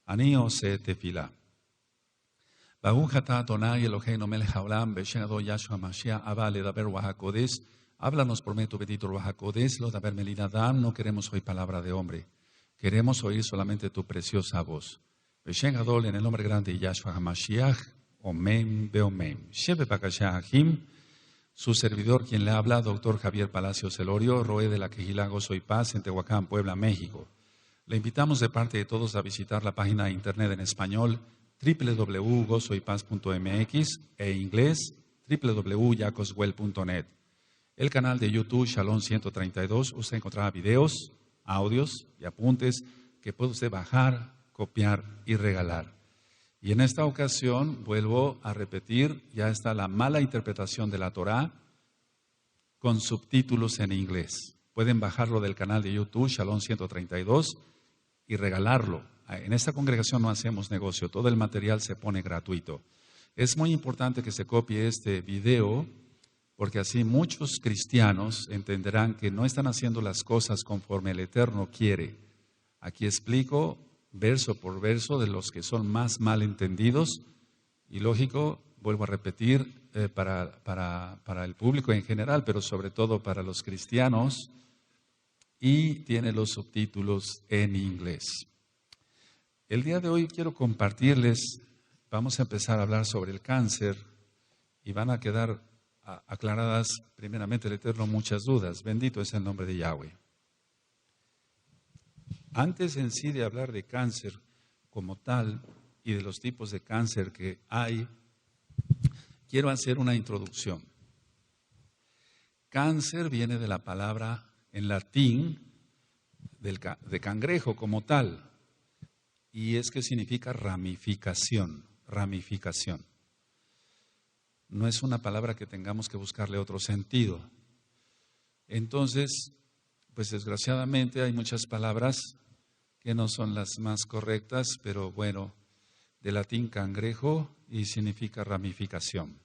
אני עושה תפילה. ברוך אתה אדוני אלוהינו מלך העולם, בשם אדו ישוע המשיח, abba לדבר רוח הקודש. Háblanos por medio bendito Ruach HaKodesh, lo de haber melina Adam, no queremos oír palabra de hombre. Queremos oír solamente tu preciosa voz. Beshen Gadol, en el nombre grande de Yahshua HaMashiach, Omen Beomen. Shebe Bakashah Hachim, su servidor quien le habla, doctor Javier Palacios Elorio, Roe de la Quejilá Gozo y Paz, en Tehuacán, Puebla, México. Le invitamos de parte de todos a visitar la página de internet en español, www.gozoypaz.mx, e inglés, www.jacoswell.net. El canal de YouTube Shalom 132, usted encontrará videos, audios y apuntes que puede usted bajar, copiar y regalar. Y en esta ocasión, vuelvo a repetir, ya está la mala interpretación de la Torá con subtítulos en inglés. Pueden bajarlo del canal de YouTube Shalom 132 y regalarlo. En esta congregación no hacemos negocio, todo el material se pone gratuito. Es muy importante que se copie este video, porque así muchos cristianos entenderán que no están haciendo las cosas conforme el Eterno quiere. Aquí explico verso por verso de los que son más mal entendidos. Y lógico, vuelvo a repetir, para el público en general, pero sobre todo para los cristianos. Y tiene los subtítulos en inglés. El día de hoy quiero compartirles, vamos a empezar a hablar sobre el cáncer y van a quedar aclaradas primeramente el Eterno muchas dudas. Bendito es el nombre de Yahweh. Antes en sí de hablar de cáncer como tal y de los tipos de cáncer que hay, quiero hacer una introducción. Cáncer viene de la palabra en latín de cangrejo como tal, y es que significa ramificación, ramificación. No es una palabra que tengamos que buscarle otro sentido. Entonces, pues desgraciadamente hay muchas palabras que no son las más correctas, pero bueno, de latín cangrejo y significa ramificación.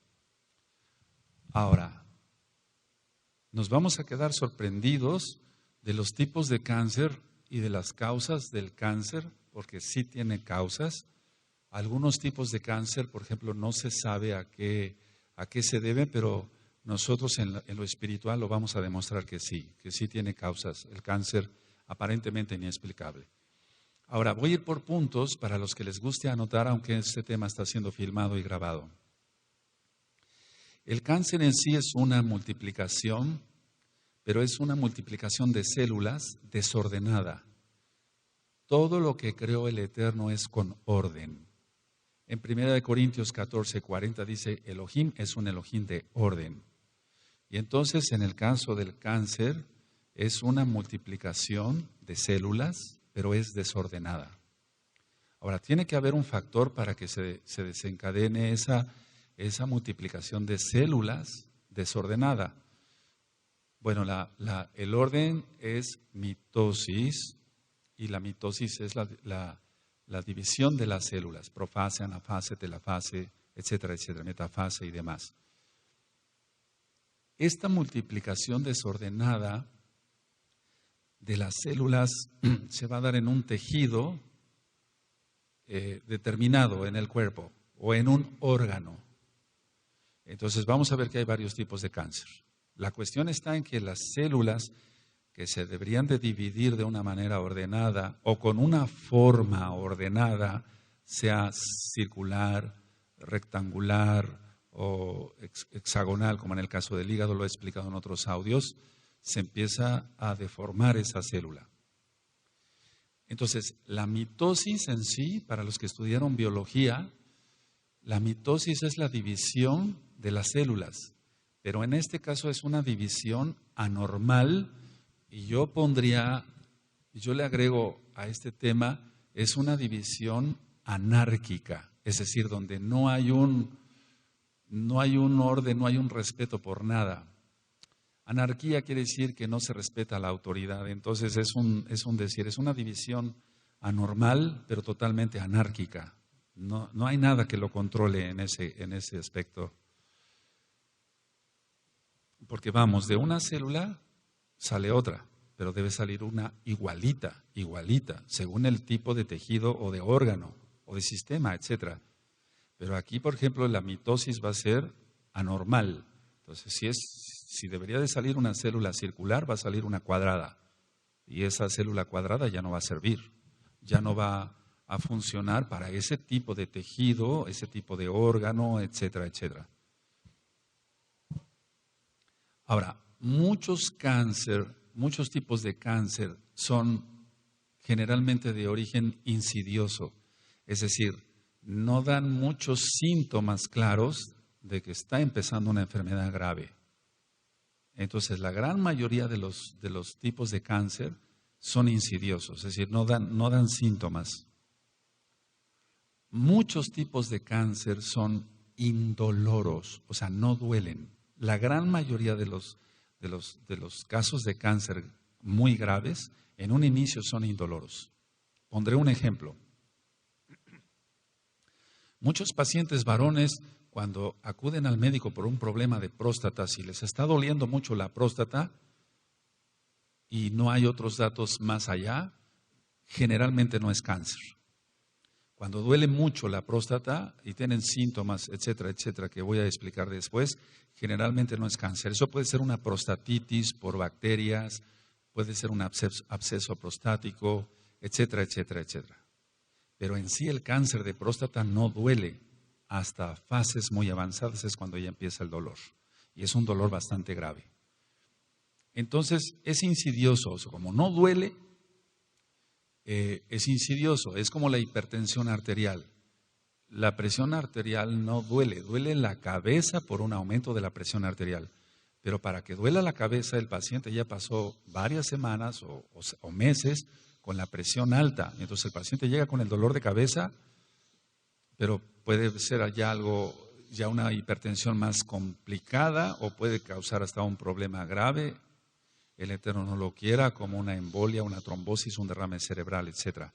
Ahora, nos vamos a quedar sorprendidos de los tipos de cáncer y de las causas del cáncer, porque sí tiene causas. Algunos tipos de cáncer, por ejemplo, no se sabe a qué se debe, pero nosotros en lo espiritual lo vamos a demostrar que sí tiene causas. El cáncer aparentemente inexplicable. Ahora, voy a ir por puntos para los que les guste anotar, aunque este tema está siendo filmado y grabado. El cáncer en sí es una multiplicación, pero es una multiplicación de células desordenada. Todo lo que creó el Eterno es con orden. En 1 Corintios 14:40 dice, Elohim es un Elohim de orden. Y entonces en el caso del cáncer es una multiplicación de células, pero es desordenada. Ahora, tiene que haber un factor para que se desencadene esa multiplicación de células desordenada. Bueno, el orden es mitosis, y la mitosis es la división de las células, profase, anafase, telafase, etcétera, etcétera, metafase y demás. Esta multiplicación desordenada de las células se va a dar en un tejido determinado en el cuerpo o en un órgano. Entonces vamos a ver que hay varios tipos de cáncer. La cuestión está en que las células que se deberían de dividir de una manera ordenada o con una forma ordenada, sea circular, rectangular o hexagonal, como en el caso del hígado, lo he explicado en otros audios, se empieza a deformar esa célula. Entonces, la mitosis en sí, para los que estudiaron biología, la mitosis es la división de las células, pero en este caso es una división anormal. Y yo le agrego a este tema, es una división anárquica, es decir, donde no hay un orden, no hay un respeto por nada. Anarquía quiere decir que no se respeta la autoridad, entonces es un decir, es una división anormal, pero totalmente anárquica. No hay nada que lo controle en ese aspecto. Porque vamos, de una célula sale otra. pero debe salir una igualita, según el tipo de tejido o de órgano o de sistema, etc. Pero aquí, por ejemplo, la mitosis va a ser anormal. Entonces, si debería de salir una célula circular, va a salir una cuadrada. Y esa célula cuadrada ya no va a servir, ya no va a funcionar para ese tipo de tejido, ese tipo de órgano, etcétera, etcétera. Ahora, muchos tipos de cáncer son generalmente de origen insidioso, es decir, no dan muchos síntomas claros de que está empezando una enfermedad grave. Entonces, la gran mayoría de los tipos de cáncer son insidiosos, es decir, no dan síntomas. Muchos tipos de cáncer son indoloros, o sea, no duelen. La gran mayoría de los casos de cáncer muy graves, en un inicio son indoloros. Pondré un ejemplo. Muchos pacientes varones, cuando acuden al médico por un problema de próstata, si les está doliendo mucho la próstata y no hay otros datos más allá, generalmente no es cáncer. Cuando duele mucho la próstata y tienen síntomas, etcétera, etcétera, que voy a explicar después, generalmente no es cáncer. Eso puede ser una prostatitis por bacterias, puede ser un absceso prostático, etcétera, etcétera, etcétera. Pero en sí el cáncer de próstata no duele. Hasta fases muy avanzadas es cuando ya empieza el dolor. Y es un dolor bastante grave. Entonces es insidioso, o sea, como no duele, es insidioso, es como la hipertensión arterial. La presión arterial no duele, duele la cabeza por un aumento de la presión arterial. Pero para que duela la cabeza, el paciente ya pasó varias semanas o meses con la presión alta. Entonces el paciente llega con el dolor de cabeza, pero puede ser ya una hipertensión más complicada o puede causar hasta un problema grave. El Eterno no lo quiera, como una embolia, una trombosis, un derrame cerebral, etc.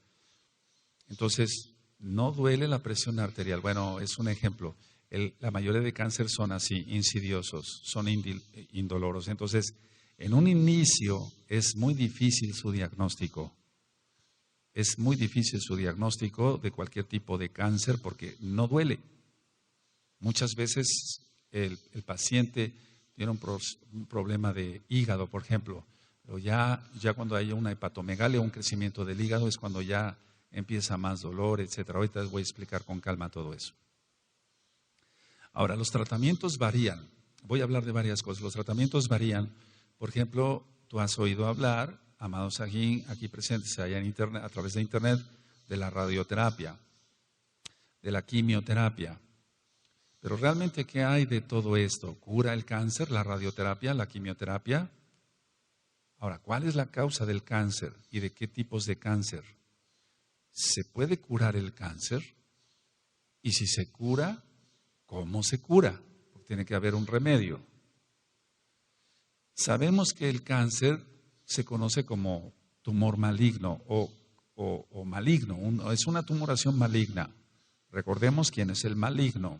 Entonces, no duele la presión arterial. Bueno, es un ejemplo. La mayoría de cáncer son así, insidiosos, son indoloros. Entonces, en un inicio es muy difícil su diagnóstico. Es muy difícil su diagnóstico de cualquier tipo de cáncer porque no duele. Muchas veces el paciente tiene un problema de hígado, por ejemplo, pero ya cuando hay una hepatomegalia, un crecimiento del hígado, es cuando ya empieza más dolor, etcétera. Ahorita les voy a explicar con calma todo eso. Ahora, los tratamientos varían. Voy a hablar de varias cosas. Los tratamientos varían. Por ejemplo, tú has oído hablar, amados aquí presentes allá en internet, a través de internet, de la radioterapia, de la quimioterapia. Pero realmente, ¿qué hay de todo esto? ¿Cura el cáncer, la radioterapia, la quimioterapia? Ahora, ¿cuál es la causa del cáncer y de qué tipos de cáncer? ¿Se puede curar el cáncer? Y si se cura, ¿cómo se cura? Porque tiene que haber un remedio. Sabemos que el cáncer se conoce como tumor maligno o maligno, es una tumoración maligna. Recordemos quién es el maligno.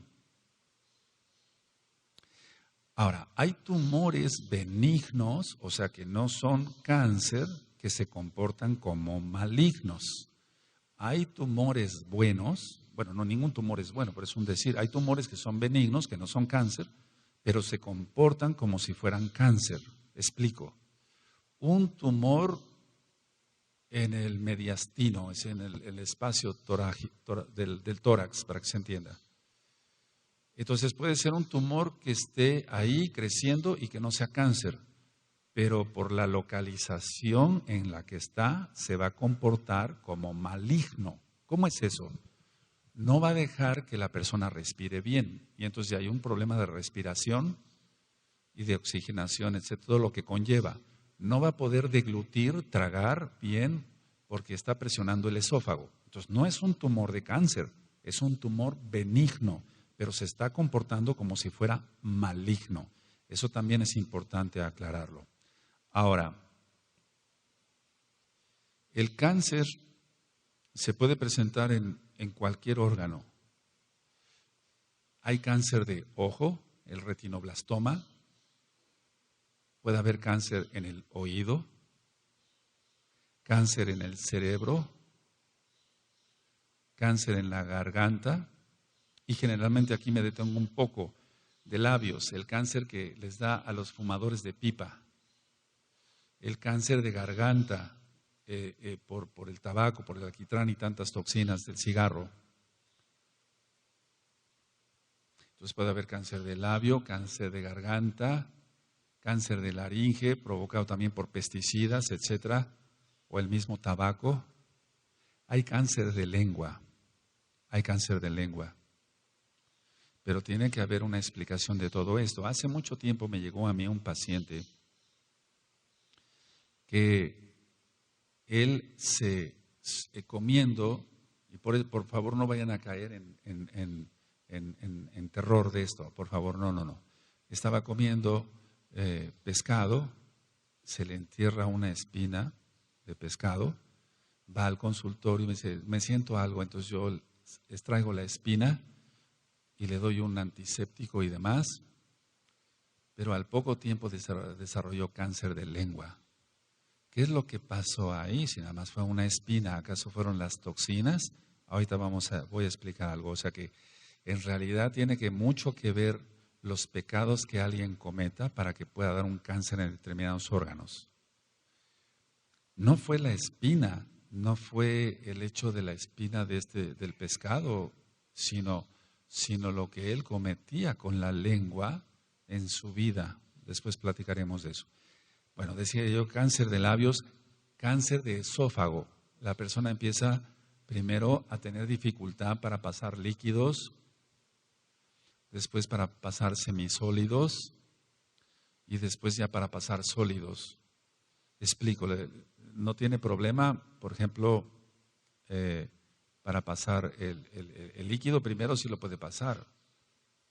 Ahora, hay tumores benignos, o sea que no son cáncer, que se comportan como malignos. Hay tumores buenos, bueno, no ningún tumor es bueno, pero es un decir, hay tumores que son benignos, que no son cáncer, pero se comportan como si fueran cáncer. Explico. Un tumor en el mediastino, es en el espacio del tórax, para que se entienda. Entonces puede ser un tumor que esté ahí creciendo y que no sea cáncer, pero por la localización en la que está se va a comportar como maligno. ¿Cómo es eso? No va a dejar que la persona respire bien y entonces hay un problema de respiración y de oxigenación, etcétera, todo lo que conlleva. No va a poder deglutir, tragar bien porque está presionando el esófago. Entonces no es un tumor de cáncer, es un tumor benigno, pero se está comportando como si fuera maligno. Eso también es importante aclararlo. Ahora, el cáncer se puede presentar en cualquier órgano. Hay cáncer de ojo, el retinoblastoma. Puede haber cáncer en el oído, cáncer en el cerebro, cáncer en la garganta, y generalmente aquí me detengo un poco de labios, el cáncer que les da a los fumadores de pipa, el cáncer de garganta por el tabaco, por el alquitrán y tantas toxinas del cigarro. Entonces puede haber cáncer de labio, cáncer de garganta, cáncer de laringe, provocado también por pesticidas, etcétera, o el mismo tabaco. Hay cáncer de lengua, pero tiene que haber una explicación de todo esto. Hace mucho tiempo me llegó a mí un paciente que él comiendo, y por favor no vayan a caer en terror de esto, por favor, no. Estaba comiendo pescado, se le entierra una espina de pescado, va al consultorio y me dice, me siento algo, entonces yo extraigo la espina y le doy un antiséptico y demás, pero al poco tiempo desarrolló cáncer de lengua. ¿Qué es lo que pasó ahí? Si nada más fue una espina, ¿acaso fueron las toxinas? Ahorita voy a explicar algo. O sea que en realidad tiene mucho que ver los pecados que alguien cometa para que pueda dar un cáncer en determinados órganos. No fue la espina, no fue el hecho de la espina del pescado, sino lo que él cometía con la lengua en su vida. Después platicaremos de eso. Bueno, decía yo, cáncer de labios, cáncer de esófago. La persona empieza primero a tener dificultad para pasar líquidos, después para pasar semisólidos y después ya para pasar sólidos. Explico, no tiene problema, por ejemplo, para pasar el líquido primero sí lo puede pasar,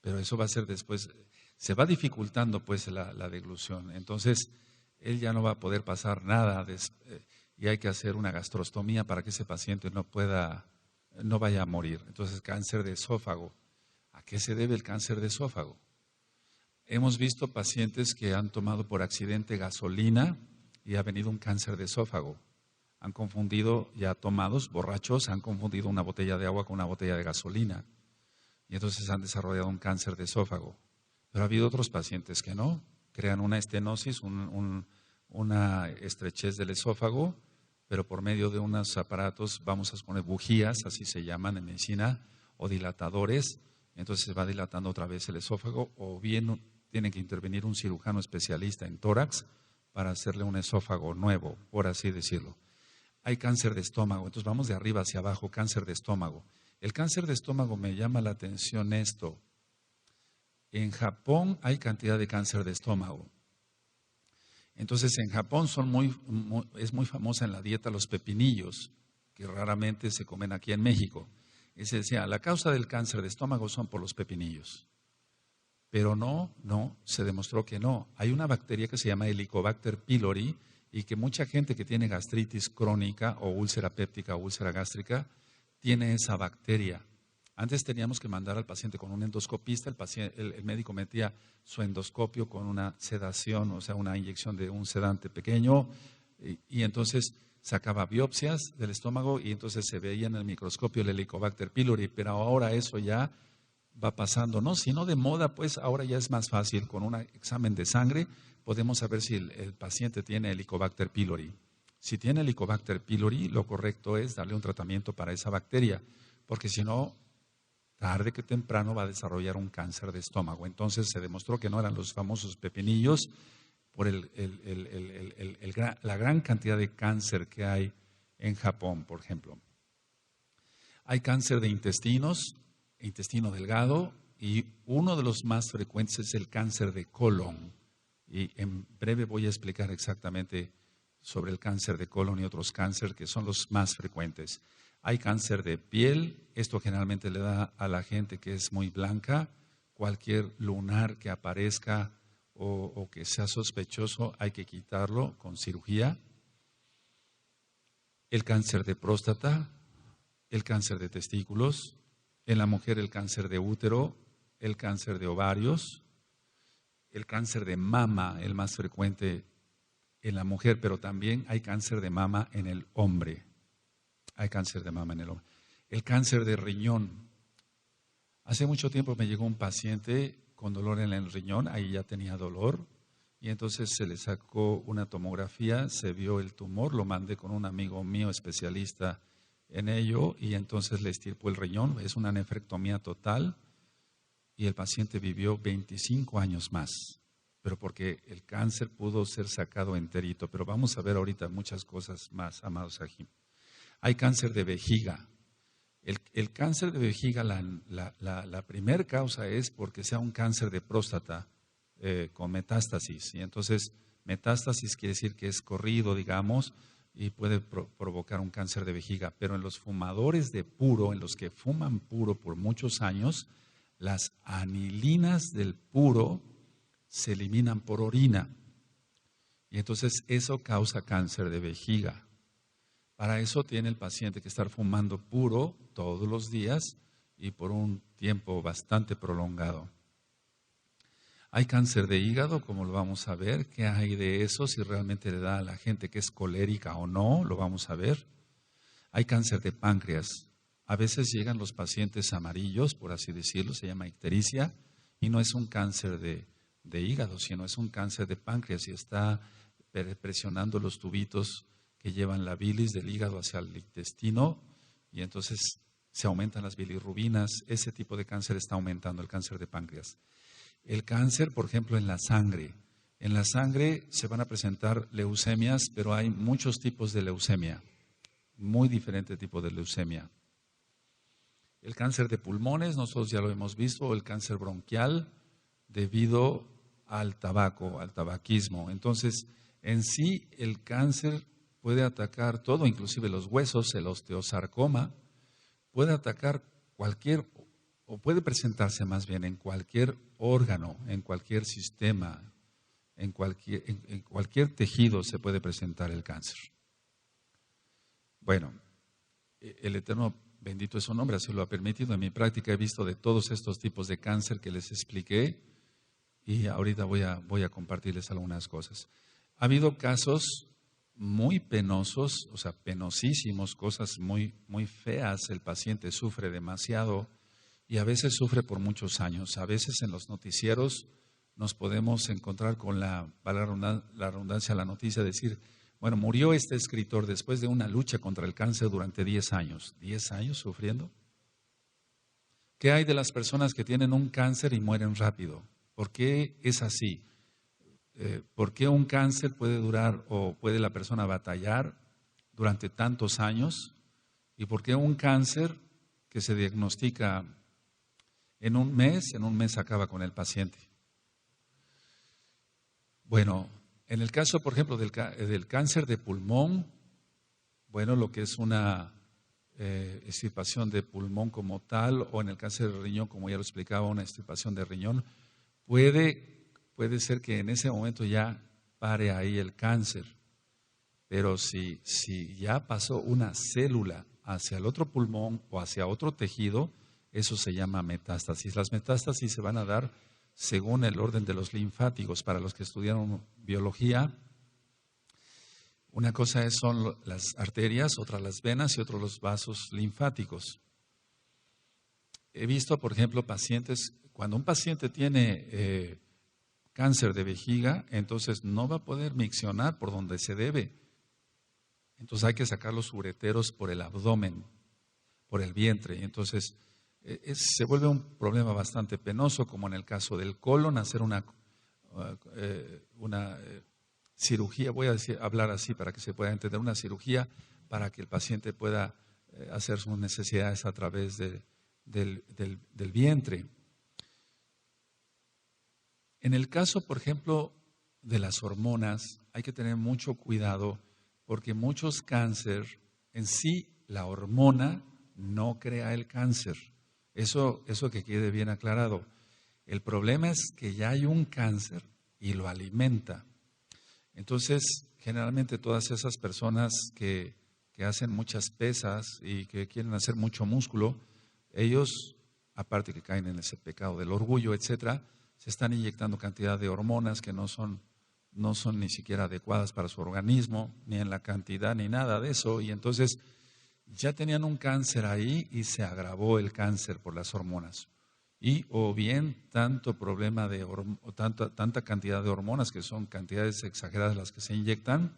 pero eso va a ser después, se va dificultando pues la deglución. Entonces, él ya no va a poder pasar nada y hay que hacer una gastrostomía para que ese paciente no vaya a morir. Entonces, cáncer de esófago. ¿A qué se debe el cáncer de esófago? Hemos visto pacientes que han tomado por accidente gasolina y ha venido un cáncer de esófago. Han confundido, ya tomados, borrachos, han confundido una botella de agua con una botella de gasolina. Y entonces han desarrollado un cáncer de esófago. Pero ha habido otros pacientes que no. Crean una estenosis, una estrechez del esófago, pero por medio de unos aparatos, vamos a poner bujías, así se llaman en medicina, o dilatadores, entonces se va dilatando otra vez el esófago, o bien tiene que intervenir un cirujano especialista en tórax para hacerle un esófago nuevo, por así decirlo. Hay cáncer de estómago, entonces vamos de arriba hacia abajo, cáncer de estómago. El cáncer de estómago me llama la atención esto. En Japón hay cantidad de cáncer de estómago. Entonces en Japón es muy famosa en la dieta los pepinillos, que raramente se comen aquí en México. Y se decía, la causa del cáncer de estómago son por los pepinillos. Pero no, se demostró que no. Hay una bacteria que se llama Helicobacter pylori y que mucha gente que tiene gastritis crónica o úlcera péptica o úlcera gástrica tiene esa bacteria. Antes teníamos que mandar al paciente con un endoscopista, el médico metía su endoscopio con una sedación, o sea, una inyección de un sedante pequeño, y entonces sacaba biopsias del estómago y entonces se veía en el microscopio el Helicobacter pylori, pero ahora eso ya va pasando, ¿no? Si no de moda, pues ahora ya es más fácil, con un examen de sangre podemos saber si el paciente tiene Helicobacter pylori. Si tiene Helicobacter pylori, lo correcto es darle un tratamiento para esa bacteria, porque si no, tarde que temprano va a desarrollar un cáncer de estómago. Entonces se demostró que no eran los famosos pepinillos por la gran cantidad de cáncer que hay en Japón, por ejemplo. Hay cáncer de intestinos, intestino delgado, y uno de los más frecuentes es el cáncer de colon. Y en breve voy a explicar exactamente sobre el cáncer de colon y otros cánceres que son los más frecuentes. Hay cáncer de piel, esto generalmente le da a la gente que es muy blanca, cualquier lunar que aparezca o que sea sospechoso hay que quitarlo con cirugía. El cáncer de próstata, el cáncer de testículos, en la mujer el cáncer de útero, el cáncer de ovarios, el cáncer de mama, el más frecuente en la mujer, pero también hay cáncer de mama en el hombre. Hay cáncer de mama en el hombre. El cáncer de riñón. Hace mucho tiempo me llegó un paciente con dolor en el riñón, ahí ya tenía dolor, y entonces se le sacó una tomografía, se vio el tumor, lo mandé con un amigo mío especialista en ello, y entonces le estirpó el riñón, es una nefrectomía total, y el paciente vivió 25 años más, pero porque el cáncer pudo ser sacado enterito. Pero vamos a ver ahorita muchas cosas más, amados aquí. Hay cáncer de vejiga. El cáncer de vejiga, la primera causa es porque sea un cáncer de próstata con metástasis. Y entonces, metástasis quiere decir que es corrido, digamos, y puede provocar un cáncer de vejiga. Pero en los fumadores de puro, en los que fuman puro por muchos años, las anilinas del puro se eliminan por orina. Y entonces eso causa cáncer de vejiga. Para eso tiene el paciente que estar fumando puro todos los días y por un tiempo bastante prolongado. Hay cáncer de hígado, como lo vamos a ver. ¿Qué hay de eso? Si realmente le da a la gente que es colérica o no, lo vamos a ver. Hay cáncer de páncreas. A veces llegan los pacientes amarillos, por así decirlo, se llama ictericia, y no es un cáncer de hígado, sino es un cáncer de páncreas y está presionando los tubitos que llevan la bilis del hígado hacia el intestino y entonces se aumentan las bilirrubinas. Ese tipo de cáncer está aumentando, el cáncer de páncreas. El cáncer, por ejemplo, en la sangre. En la sangre se van a presentar leucemias, pero hay muchos tipos de leucemia, muy diferentes tipos de leucemia. El cáncer de pulmones, nosotros ya lo hemos visto, o el cáncer bronquial debido al tabaco, al tabaquismo. Entonces, en sí, el cáncer puede atacar todo, inclusive los huesos, el osteosarcoma, puede atacar cualquier, o puede presentarse más bien en cualquier órgano, en cualquier sistema, en cualquier tejido se puede presentar el cáncer. Bueno, el Eterno, bendito es su nombre, así lo ha permitido. En mi práctica he visto de todos estos tipos de cáncer que les expliqué y ahorita voy a compartirles algunas cosas. Ha habido casos muy penosos, o sea, penosísimos, cosas muy, muy feas. El paciente sufre demasiado y a veces sufre por muchos años. A veces en los noticieros nos podemos encontrar con la redundancia, la noticia, decir, bueno, murió este escritor después de una lucha contra el cáncer durante 10 años. ¿10 años sufriendo? ¿Qué hay de las personas que tienen un cáncer y mueren rápido? ¿Por qué es así? ¿Por qué un cáncer puede durar o puede la persona batallar durante tantos años? ¿Y por qué un cáncer que se diagnostica en un mes acaba con el paciente? Bueno, en el caso, por ejemplo, del cáncer de pulmón, bueno, lo que es una extirpación de pulmón como tal, o en el cáncer de riñón, como ya lo explicaba, una extirpación de riñón, puede ser que en ese momento ya pare ahí el cáncer, pero si ya pasó una célula hacia el otro pulmón o hacia otro tejido, eso se llama metástasis. Las metástasis se van a dar según el orden de los linfáticos. Para los que estudiaron biología, una cosa son las arterias, otra las venas y otro los vasos linfáticos. He visto, por ejemplo, pacientes, cuando un paciente tiene cáncer de vejiga, entonces no va a poder miccionar por donde se debe. Entonces hay que sacar los ureteros por el abdomen, por el vientre. Y entonces se vuelve un problema bastante penoso, como en el caso del colon, hacer una cirugía, hablar así para que se pueda entender, una cirugía para que el paciente pueda hacer sus necesidades a través del vientre. En el caso, por ejemplo, de las hormonas, hay que tener mucho cuidado porque muchos cáncer, en sí, la hormona no crea el cáncer. Eso que quede bien aclarado. El problema es que ya hay un cáncer y lo alimenta. Entonces, generalmente todas esas personas que hacen muchas pesas y que quieren hacer mucho músculo, ellos, aparte que caen en ese pecado del orgullo, etcétera, se están inyectando cantidad de hormonas que no son no son ni siquiera adecuadas para su organismo, ni en la cantidad, ni nada de eso. Y entonces ya tenían un cáncer ahí y se agravó el cáncer por las hormonas. Y o bien tanto problema de tanta cantidad de hormonas, que son cantidades exageradas las que se inyectan,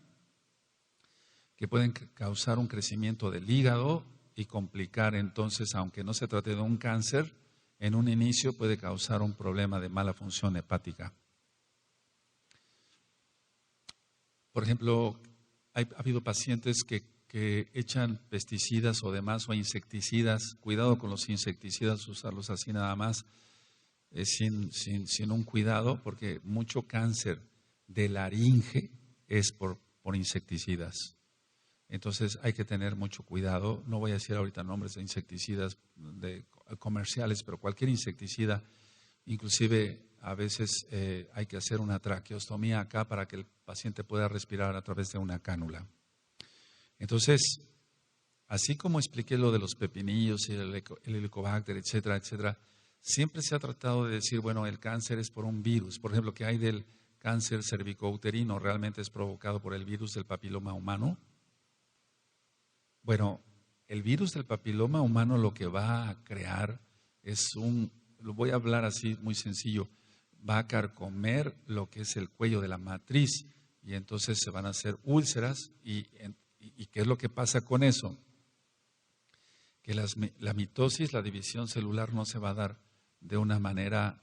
que pueden causar un crecimiento del hígado y complicar entonces, aunque no se trate de un cáncer, en un inicio puede causar un problema de mala función hepática. Por ejemplo, ha habido pacientes que echan pesticidas o demás o insecticidas. Cuidado con los insecticidas, usarlos así nada más, sin un cuidado, porque mucho cáncer de laringe es por insecticidas. Entonces hay que tener mucho cuidado. No voy a decir ahorita nombres de insecticidas comerciales, pero cualquier insecticida, inclusive a veces hay que hacer una traqueostomía acá para que el paciente pueda respirar a través de una cánula. Entonces, así como expliqué lo de los pepinillos y el helicobacter, etcétera, etcétera, siempre se ha tratado de decir, bueno, el cáncer es por un virus. Por ejemplo, que hay del cáncer cervicouterino realmente es provocado por el virus del papiloma humano. Bueno, el virus del papiloma humano lo que va a crear es lo voy a hablar así muy sencillo, va a carcomer lo que es el cuello de la matriz y entonces se van a hacer úlceras y ¿qué es lo que pasa con eso? Que la mitosis, la división celular no se va a dar de una manera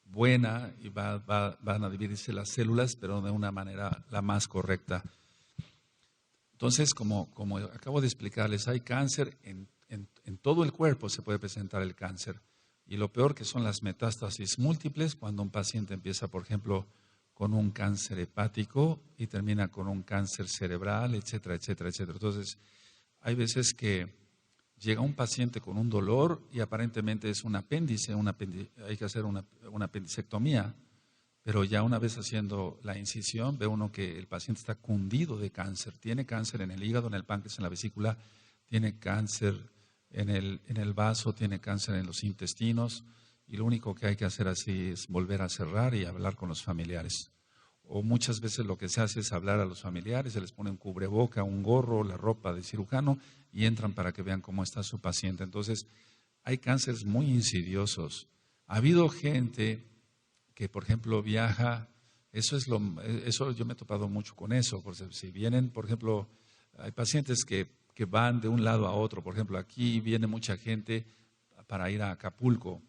buena y van a dividirse las células, pero de una manera la más correcta. Entonces, como acabo de explicarles, hay cáncer en todo el cuerpo, se puede presentar el cáncer. Y lo peor que son las metástasis múltiples, cuando un paciente empieza, por ejemplo, con un cáncer hepático y termina con un cáncer cerebral, etcétera, etcétera, etcétera. Entonces, hay veces que llega un paciente con un dolor y aparentemente es un apéndice, hay que hacer una apendicectomía, pero ya una vez haciendo la incisión ve uno que el paciente está cundido de cáncer. Tiene cáncer en el hígado, en el páncreas, en la vesícula, tiene cáncer en el vaso, tiene cáncer en los intestinos y lo único que hay que hacer así es volver a cerrar y hablar con los familiares. O muchas veces lo que se hace es hablar a los familiares, se les pone un cubreboca, un gorro, la ropa de cirujano y entran para que vean cómo está su paciente. Entonces, hay cánceres muy insidiosos. Ha habido gente que, por ejemplo, viaja, eso yo me he topado mucho con eso, porque si vienen, por ejemplo, hay pacientes que van de un lado a otro, por ejemplo, aquí viene mucha gente para ir a Acapulco.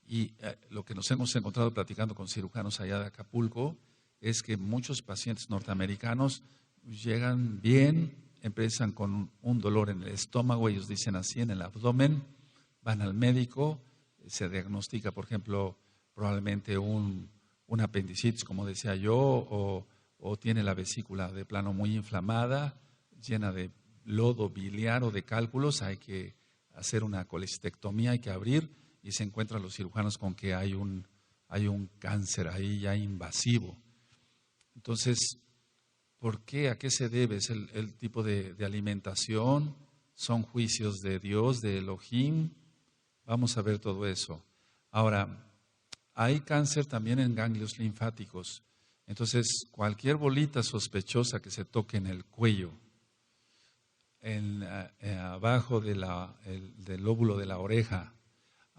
Y lo que nos hemos encontrado platicando con cirujanos allá de Acapulco es que muchos pacientes norteamericanos llegan bien, empiezan con un dolor en el estómago, ellos dicen así, en el abdomen, van al médico, se diagnostica, por ejemplo, probablemente un apendicitis, como decía yo, o tiene la vesícula de plano muy inflamada, llena de lodo biliar o de cálculos, hay que hacer una colestectomía, hay que abrir, y se encuentran los cirujanos con que hay un cáncer ahí ya invasivo. Entonces, ¿por qué? ¿A qué se debe? ¿Es el tipo de alimentación? ¿Son juicios de Dios, de Elohim? Vamos a ver todo eso. Ahora, hay cáncer también en ganglios linfáticos. Entonces, cualquier bolita sospechosa que se toque en el cuello, abajo del lóbulo de la oreja,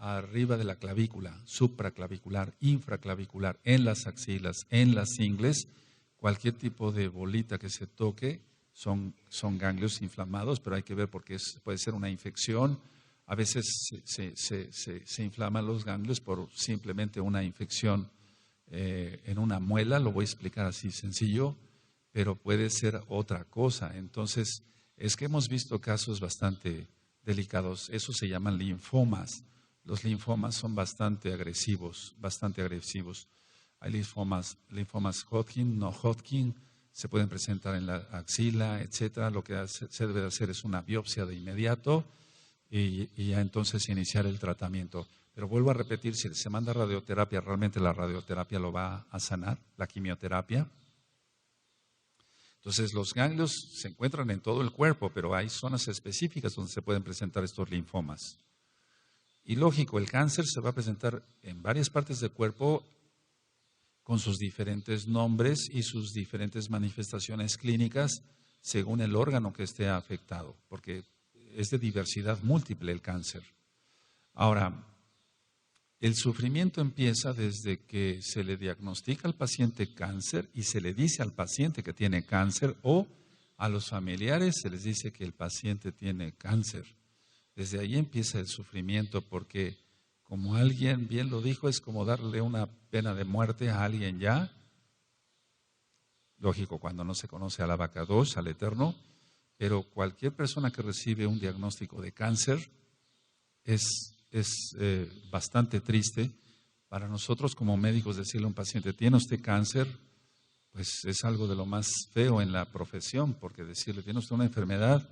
arriba de la clavícula, supraclavicular, infraclavicular, en las axilas, en las ingles, cualquier tipo de bolita que se toque son ganglios inflamados, pero hay que ver porque puede ser una infección. A veces se inflaman los ganglios por simplemente una infección en una muela, lo voy a explicar así sencillo, pero puede ser otra cosa. Entonces, es que hemos visto casos bastante delicados, eso se llaman linfomas. Los linfomas son bastante agresivos. Hay linfomas Hodgkin, no Hodgkin, se pueden presentar en la axila, etcétera. Lo que se debe hacer es una biopsia de inmediato y ya entonces iniciar el tratamiento. Pero vuelvo a repetir, si se manda radioterapia, realmente la radioterapia lo va a sanar, la quimioterapia. Entonces los ganglios se encuentran en todo el cuerpo, pero hay zonas específicas donde se pueden presentar estos linfomas. Y lógico, el cáncer se va a presentar en varias partes del cuerpo con sus diferentes nombres y sus diferentes manifestaciones clínicas según el órgano que esté afectado, porque es de diversidad múltiple el cáncer. Ahora, el sufrimiento empieza desde que se le diagnostica al paciente cáncer y se le dice al paciente que tiene cáncer, o a los familiares se les dice que el paciente tiene cáncer. Desde ahí empieza el sufrimiento, porque como alguien bien lo dijo, es como darle una pena de muerte a alguien ya. Lógico, cuando no se conoce al abacados, al Eterno, pero cualquier persona que recibe un diagnóstico de cáncer es bastante triste. Para nosotros como médicos decirle a un paciente, ¿tiene usted cáncer? Pues es algo de lo más feo en la profesión, porque decirle, tiene usted una enfermedad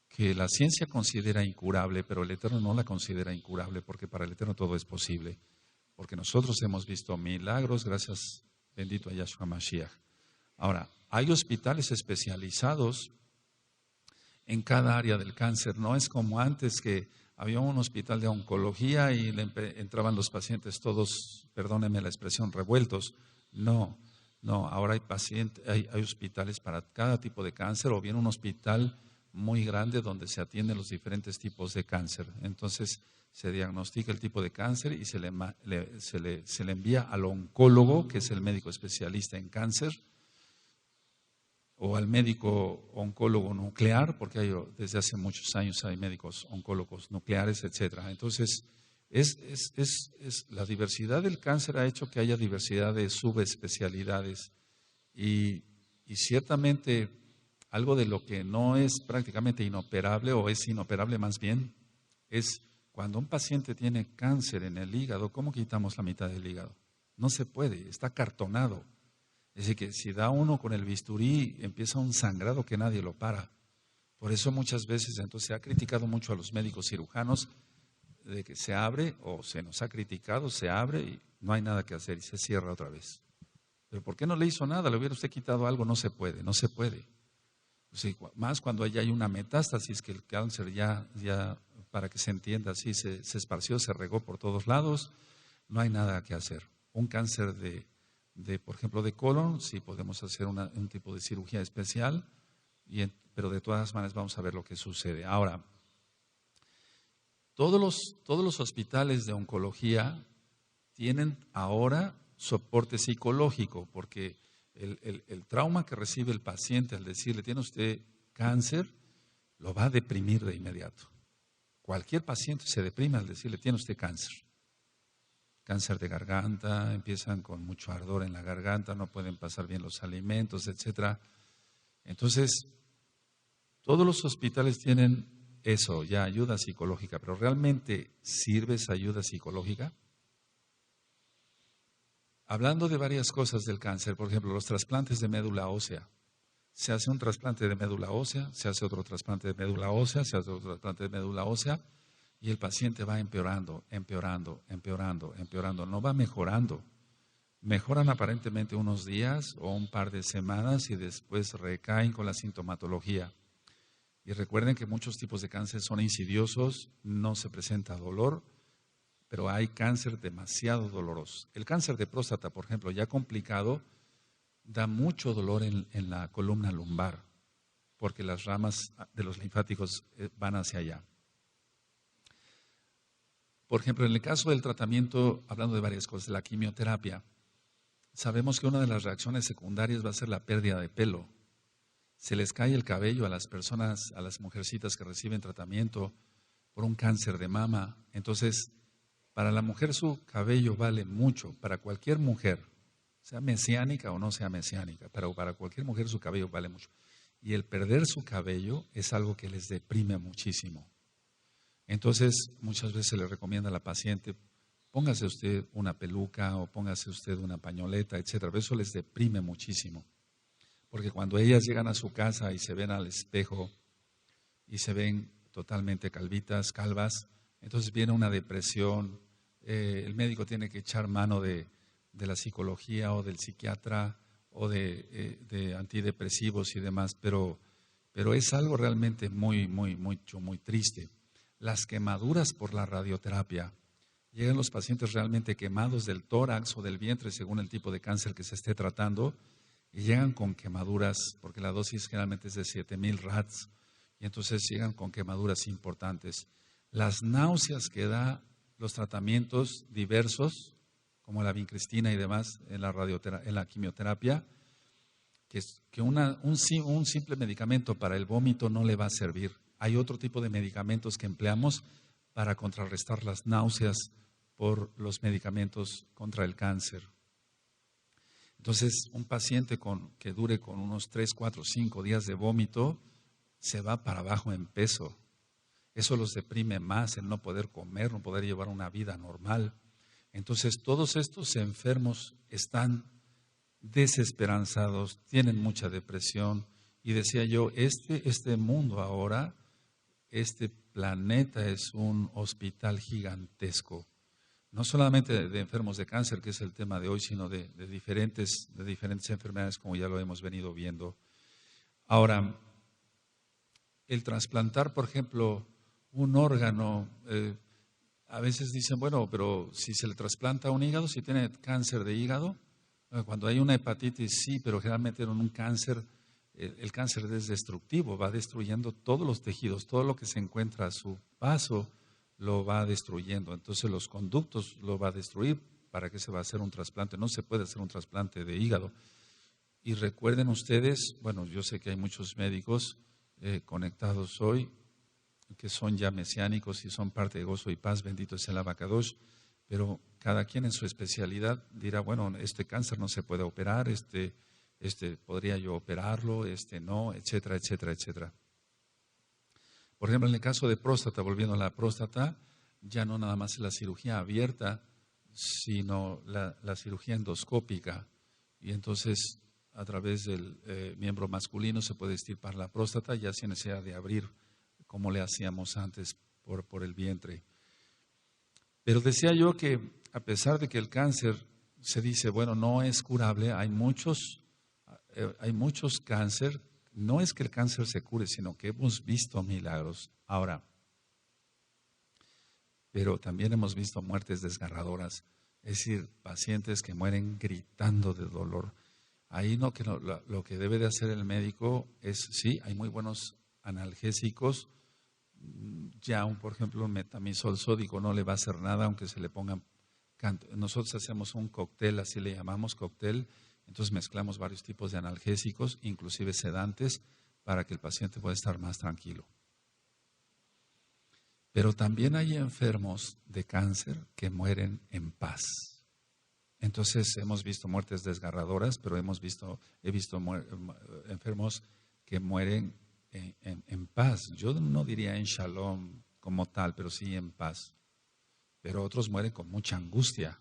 que la ciencia considera incurable, pero el Eterno no la considera incurable, porque para el Eterno todo es posible. Porque nosotros hemos visto milagros, gracias, bendito a Yahshua Mashiach. Ahora, hay hospitales especializados en cada área del cáncer. No es como antes, que había un hospital de oncología y entraban los pacientes todos, perdónenme la expresión, revueltos. No, ahora hay hospitales para cada tipo de cáncer, o bien un hospital muy grande donde se atienden los diferentes tipos de cáncer. Entonces se diagnostica el tipo de cáncer y se le envía al oncólogo, que es el médico especialista en cáncer, o al médico oncólogo nuclear, porque desde hace muchos años hay médicos oncólogos nucleares, etcétera. Entonces, la diversidad del cáncer ha hecho que haya diversidad de subespecialidades, y ciertamente algo de lo que no es prácticamente inoperable, o es inoperable más bien, es cuando un paciente tiene cáncer en el hígado. ¿Cómo quitamos la mitad del hígado? No se puede, está cartonado. Es decir, que si da uno con el bisturí, empieza un sangrado que nadie lo para. Por eso muchas veces entonces se ha criticado mucho a los médicos cirujanos, de que se abre, o se nos ha criticado, se abre y no hay nada que hacer y se cierra otra vez. ¿Pero por qué no le hizo nada? ¿Le hubiera usted quitado algo? No se puede, no se puede. O sea, más cuando ya hay una metástasis, que el cáncer ya para que se entienda así, se esparció, se regó por todos lados, no hay nada que hacer. Un cáncer por ejemplo, de colon, sí podemos hacer un tipo de cirugía especial, pero de todas maneras vamos a ver lo que sucede. Ahora, todos los hospitales de oncología tienen ahora soporte psicológico, porque el trauma que recibe el paciente al decirle, tiene usted cáncer, lo va a deprimir de inmediato. Cualquier paciente se deprime al decirle, tiene usted cáncer. Cáncer de garganta, empiezan con mucho ardor en la garganta, no pueden pasar bien los alimentos, etcétera. Entonces, todos los hospitales tienen eso, ya ayuda psicológica, pero ¿realmente sirve esa ayuda psicológica? Hablando de varias cosas del cáncer, por ejemplo, los trasplantes de médula ósea. Se hace un trasplante de médula ósea, se hace otro trasplante de médula ósea, se hace otro trasplante de médula ósea, y el paciente va empeorando, no va mejorando. Mejoran aparentemente unos días o un par de semanas y después recaen con la sintomatología. Y recuerden que muchos tipos de cáncer son insidiosos, no se presenta dolor, pero hay cáncer demasiado doloroso. El cáncer de próstata, por ejemplo, ya complicado, da mucho dolor en la columna lumbar, porque las ramas de los linfáticos van hacia allá. Por ejemplo, en el caso del tratamiento, hablando de varias cosas, la quimioterapia, sabemos que una de las reacciones secundarias va a ser la pérdida de pelo. Se les cae el cabello a las personas, a las mujercitas que reciben tratamiento por un cáncer de mama. Entonces, para la mujer su cabello vale mucho, para cualquier mujer, sea mesiánica o no sea mesiánica, pero para cualquier mujer su cabello vale mucho. Y el perder su cabello es algo que les deprime muchísimo. Entonces, muchas veces se le recomienda a la paciente, póngase usted una peluca o póngase usted una pañoleta, etcétera. Pero eso les deprime muchísimo. Porque cuando ellas llegan a su casa y se ven al espejo y se ven totalmente calvas, entonces viene una depresión. El médico tiene que echar mano de la psicología o del psiquiatra o de antidepresivos y demás, pero es algo realmente muy triste. Las quemaduras por la radioterapia Llegan los pacientes realmente quemados del tórax o del vientre, según el tipo de cáncer que se esté tratando, y llegan con quemaduras, porque la dosis generalmente es de 7,000 rats, y entonces llegan con quemaduras importantes. Las náuseas que da los tratamientos diversos, como la vincristina y demás, en la quimioterapia, que un simple medicamento para el vómito no le va a servir. Hay otro tipo de medicamentos que empleamos para contrarrestar las náuseas por los medicamentos contra el cáncer. Entonces, un paciente que dure con unos 3, 4, 5 días de vómito, se va para abajo en peso. Eso los deprime más, el no poder comer, no poder llevar una vida normal. Entonces, todos estos enfermos están desesperanzados, tienen mucha depresión. Y decía yo, este mundo ahora, este planeta es un hospital gigantesco. No solamente de enfermos de cáncer, que es el tema de hoy, sino de diferentes enfermedades, como ya lo hemos venido viendo. Ahora, el trasplantar, por ejemplo, un órgano, a veces dicen, bueno, pero si se le trasplanta un hígado, si tiene cáncer de hígado, cuando hay una hepatitis sí, pero generalmente en un cáncer, el cáncer es destructivo, va destruyendo todos los tejidos, todo lo que se encuentra a su paso lo va destruyendo. Entonces los conductos lo va a destruir. ¿Para qué se va a hacer un trasplante? No se puede hacer un trasplante de hígado. Y recuerden ustedes, bueno, yo sé que hay muchos médicos conectados hoy que son ya mesiánicos y son parte de Gozo y Paz, bendito es el Abacadosh, pero cada quien en su especialidad dirá, bueno, este cáncer no se puede operar, este podría yo operarlo, este no, etcétera, etcétera, etcétera. Por ejemplo, en el caso de próstata, volviendo a la próstata, ya no nada más es la cirugía abierta, sino la cirugía endoscópica. Y entonces, a través del miembro masculino se puede extirpar la próstata, ya sin necesidad de abrir, como le hacíamos antes por el vientre. Pero decía yo que, a pesar de que el cáncer se dice, bueno, no es curable, hay muchos cáncer. No es que el cáncer se cure, sino que hemos visto milagros. Ahora, pero también hemos visto muertes desgarradoras, es decir, pacientes que mueren gritando de dolor. Ahí lo que debe de hacer el médico es, sí, hay muy buenos analgésicos, ya por ejemplo un metamizol sódico no le va a hacer nada, aunque se le pongan, nosotros hacemos un cóctel, así le llamamos cóctel. Entonces mezclamos varios tipos de analgésicos, inclusive sedantes, para que el paciente pueda estar más tranquilo. Pero también hay enfermos de cáncer que mueren en paz. Entonces hemos visto muertes desgarradoras, pero he visto enfermos que mueren en paz. Yo no diría en shalom como tal, pero sí en paz. Pero otros mueren con mucha angustia.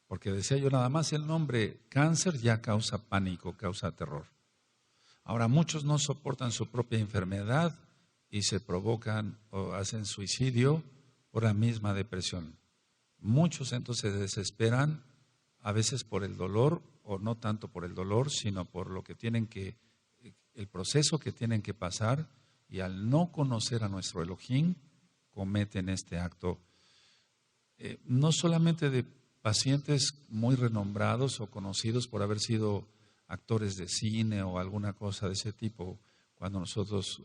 Porque decía yo, nada más el nombre cáncer ya causa pánico, causa terror. Ahora, muchos no soportan su propia enfermedad y se provocan o hacen suicidio por la misma depresión. Muchos entonces se desesperan, a veces por el dolor, o no tanto por el dolor, sino por lo que el proceso que tienen que pasar, y al no conocer a nuestro Elohim, cometen este acto. No solamente de pacientes muy renombrados o conocidos por haber sido actores de cine o alguna cosa de ese tipo. Cuando nosotros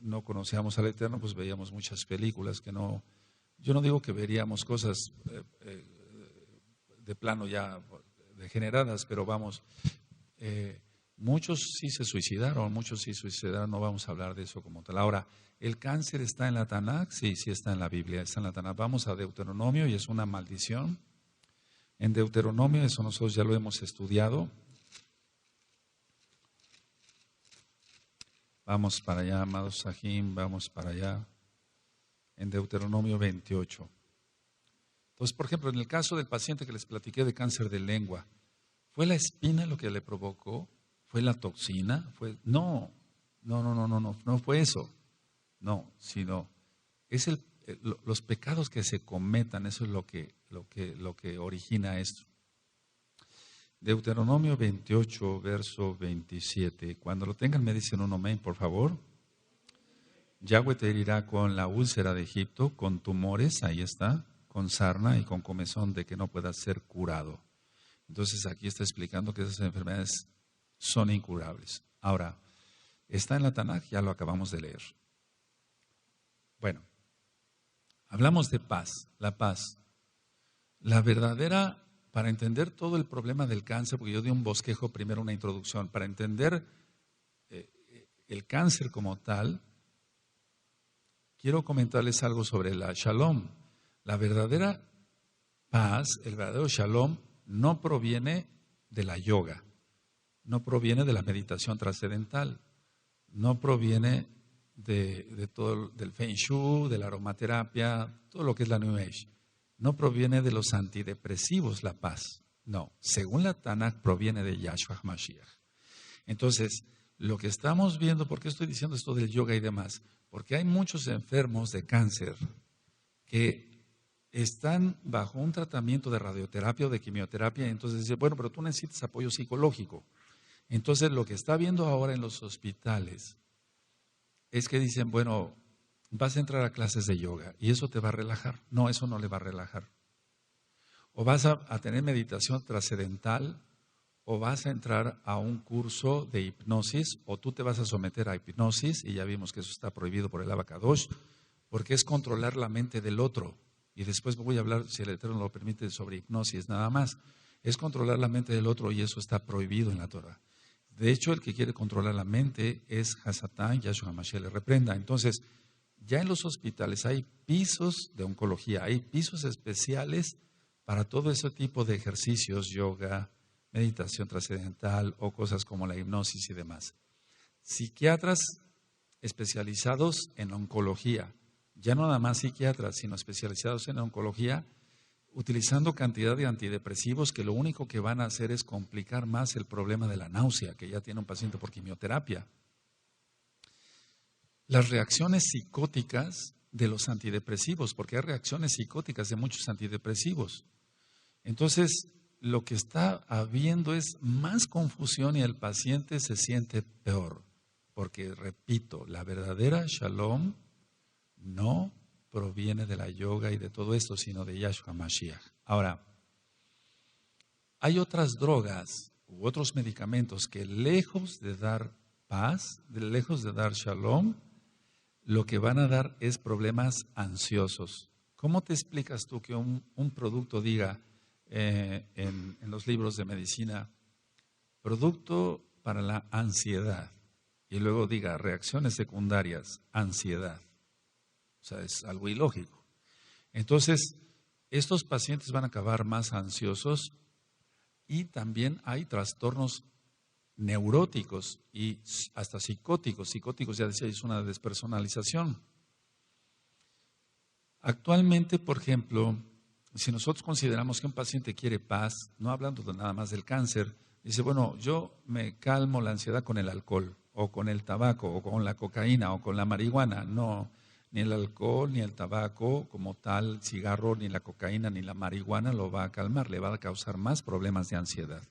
no conocíamos al Eterno, pues veíamos muchas películas yo no digo que veríamos cosas de plano ya degeneradas, pero vamos, muchos sí se suicidaron, no vamos a hablar de eso como tal. Ahora, ¿el cáncer está en la Tanakh? Sí, sí está en la Biblia, está en la Tanakh. Vamos a Deuteronomio y es una maldición. En Deuteronomio, eso nosotros ya lo hemos estudiado. Vamos para allá, amados Sahim, vamos para allá. En Deuteronomio 28. Entonces, por ejemplo, en el caso del paciente que les platiqué de cáncer de lengua, ¿fue la espina lo que le provocó? ¿Fue la toxina? No fue eso. No, sino es los pecados que se cometan, eso es lo que origina esto. Deuteronomio 28, verso 27. Cuando lo tengan me dicen un amén, por favor. Yahweh te herirá con la úlcera de Egipto, con tumores, ahí está, con sarna y con comezón de que no pueda ser curado. Entonces aquí está explicando que esas enfermedades son incurables. Ahora, está en la Tanaj, ya lo acabamos de leer. Bueno, hablamos de paz, la paz. La verdadera, para entender todo el problema del cáncer, porque yo di un bosquejo primero, una introducción, para entender el cáncer como tal, quiero comentarles algo sobre la Shalom. La verdadera paz, el verdadero Shalom, no proviene de la yoga, no proviene de la meditación trascendental, no proviene de todo, del Feng Shui, de la aromaterapia, todo lo que es la New Age. No proviene de los antidepresivos la paz, no. Según la Tanaj proviene de Yahshua HaMashiach. Entonces, lo que estamos viendo, ¿por qué estoy diciendo esto del yoga y demás? Porque hay muchos enfermos de cáncer que están bajo un tratamiento de radioterapia o de quimioterapia, y entonces dicen, bueno, pero tú necesitas apoyo psicológico. Entonces, lo que está viendo ahora en los hospitales es que dicen, bueno, vas a entrar a clases de yoga y eso te va a relajar. No, eso no le va a relajar. O vas a tener meditación trascendental, o vas a entrar a un curso de hipnosis, o tú te vas a someter a hipnosis, y ya vimos que eso está prohibido por el Abacadosh, porque es controlar la mente del otro. Y después voy a hablar, si el Eterno lo permite, sobre hipnosis nada más. Es controlar la mente del otro y eso está prohibido en la Torah. De hecho, el que quiere controlar la mente es Hasatán, Yahshua HaMashiach le reprenda. Entonces, ya en los hospitales hay pisos de oncología, hay pisos especiales para todo ese tipo de ejercicios, yoga, meditación trascendental o cosas como la hipnosis y demás. Psiquiatras especializados en oncología, ya no nada más psiquiatras, sino especializados en oncología, utilizando cantidad de antidepresivos que lo único que van a hacer es complicar más el problema de la náusea que ya tiene un paciente por quimioterapia. Las reacciones psicóticas de los antidepresivos, porque hay reacciones psicóticas de muchos antidepresivos. Entonces, lo que está habiendo es más confusión y el paciente se siente peor. Porque, repito, la verdadera Shalom no proviene de la yoga y de todo esto, sino de Yahshua Mashiach. Ahora, hay otras drogas u otros medicamentos que lejos de dar paz, lejos de dar Shalom, lo que van a dar es problemas ansiosos. ¿Cómo te explicas tú que un producto diga en los libros de medicina, producto para la ansiedad, y luego diga reacciones secundarias, ansiedad? O sea, es algo ilógico. Entonces, estos pacientes van a acabar más ansiosos y también hay trastornos neuróticos y hasta psicóticos. Psicóticos, ya decía, es una despersonalización. Actualmente, por ejemplo, si nosotros consideramos que un paciente quiere paz, no hablando nada más del cáncer, dice, bueno, yo me calmo la ansiedad con el alcohol, o con el tabaco, o con la cocaína, o con la marihuana. No, ni el alcohol, ni el tabaco como tal, el cigarro, ni la cocaína, ni la marihuana lo va a calmar, le va a causar más problemas de ansiedad.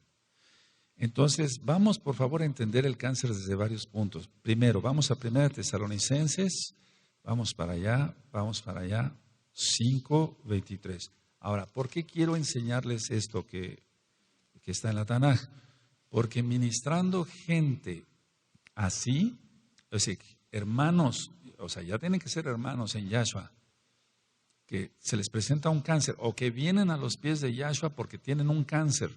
Entonces, vamos por favor a entender el cáncer desde varios puntos. Primero, vamos a 1 Tesalonicenses, vamos para allá, 5:23. Ahora, ¿por qué quiero enseñarles esto que está en la Tanaj? Porque ministrando gente así, o sea, hermanos, o sea, ya tienen que ser hermanos en Yahshua, que se les presenta un cáncer o que vienen a los pies de Yahshua porque tienen un cáncer.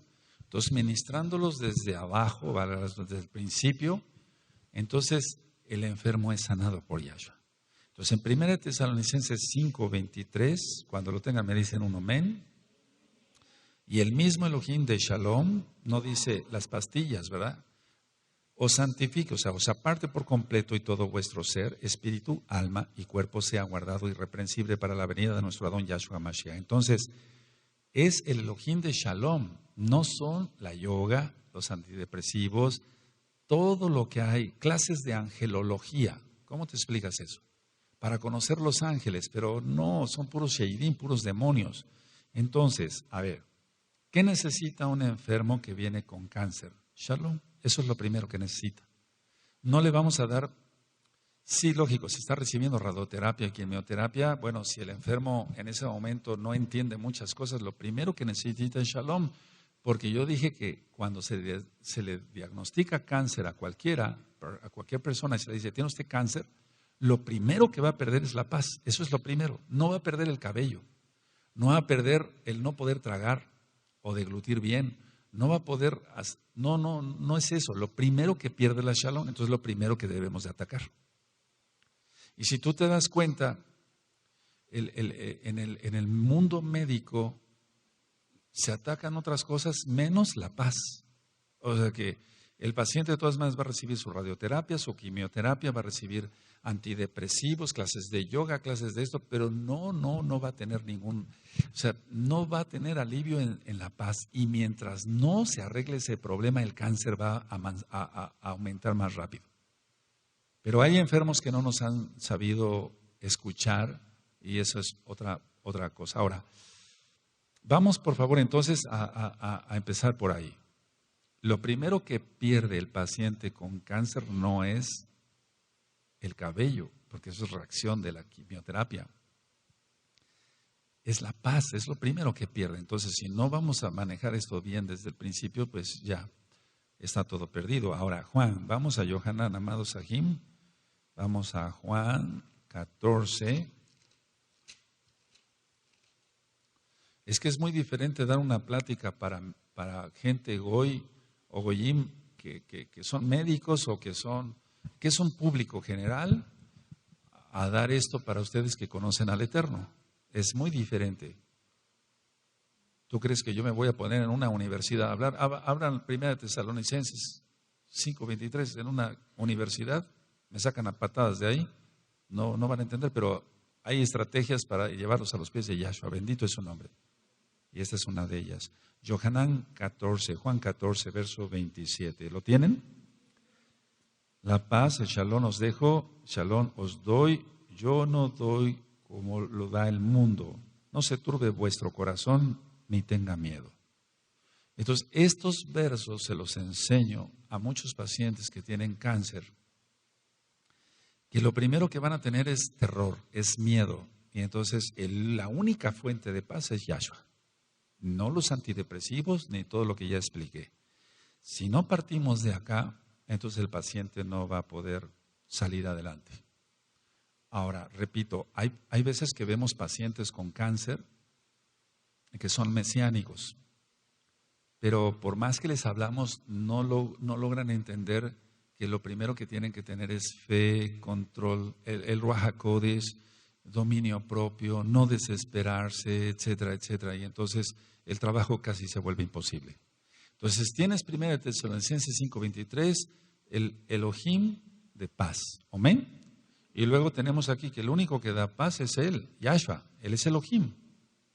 Entonces, ministrándolos desde abajo, desde el principio, entonces el enfermo es sanado por Yahshua. Entonces, en 1 Tesalonicenses 5:23, cuando lo tengan me dicen un amén. Y el mismo Elohim de Shalom no dice las pastillas, ¿verdad? Os santifique, o sea, os aparte por completo y todo vuestro ser, espíritu, alma y cuerpo sea guardado irreprensible para la venida de nuestro Adón Yahshua Mashiach. Entonces, es el Elohim de Shalom, no son la yoga, los antidepresivos, todo lo que hay, clases de angelología. ¿Cómo te explicas eso? Para conocer los ángeles, pero no, son puros sheidim, puros demonios. Entonces, a ver, ¿qué necesita un enfermo que viene con cáncer? Shalom, eso es lo primero que necesita. No le vamos a dar Sí, lógico, si está recibiendo radioterapia y quimioterapia, bueno, si el enfermo en ese momento no entiende muchas cosas, lo primero que necesita es shalom, porque yo dije que cuando se le diagnostica cáncer a cualquier persona y se le dice, ¿tiene usted cáncer? Lo primero que va a perder es la paz, eso es lo primero, no va a perder el cabello, no va a perder el no poder tragar o deglutir bien, no va a poder, no es eso, lo primero que pierde la shalom, entonces lo primero que debemos de atacar. Y si tú te das cuenta, en el mundo médico se atacan otras cosas menos la paz. O sea que el paciente de todas maneras va a recibir su radioterapia, su quimioterapia, va a recibir antidepresivos, clases de yoga, clases de esto, pero no va a tener no va a tener alivio en la paz. Y mientras no se arregle ese problema, el cáncer va a aumentar más rápido. Pero hay enfermos que no nos han sabido escuchar y eso es otra cosa. Ahora, vamos por favor entonces a empezar por ahí. Lo primero que pierde el paciente con cáncer no es el cabello, porque eso es reacción de la quimioterapia. Es la paz, es lo primero que pierde. Entonces, si no vamos a manejar esto bien desde el principio, pues ya está todo perdido. Ahora, Juan, vamos a Yohanan, amado Sahim. Vamos a Juan 14. Es que es muy diferente dar una plática para gente goy o goyim que son médicos o que son público general a dar esto para ustedes que conocen al Eterno. Es muy diferente. ¿Tú crees que yo me voy a poner en una universidad a hablar? Abran 1 Tesalonicenses 5:23 en una universidad. Me sacan a patadas de ahí, no van a entender, pero hay estrategias para llevarlos a los pies de Yahshua, bendito es su nombre. Y esta es una de ellas. Juan 14, verso 27. ¿Lo tienen? La paz, el shalom os dejo, shalom os doy, yo no doy como lo da el mundo. No se turbe vuestro corazón ni tenga miedo. Entonces, estos versos se los enseño a muchos pacientes que tienen cáncer. Y lo primero que van a tener es terror, es miedo. Y entonces la única fuente de paz es Yahshua. No los antidepresivos ni todo lo que ya expliqué. Si no partimos de acá, entonces el paciente no va a poder salir adelante. Ahora, repito, hay veces que vemos pacientes con cáncer que son mesiánicos. Pero por más que les hablamos, no logran entender que lo primero que tienen que tener es fe, control, el Ruach HaKodesh, dominio propio, no desesperarse, etcétera, etcétera. Y entonces el trabajo casi se vuelve imposible. Entonces tienes 1 Tesalonicenses 5:23, el Elohim de paz. Amén. Y luego tenemos aquí que el único que da paz es Él, Yahshua. Él es Elohim,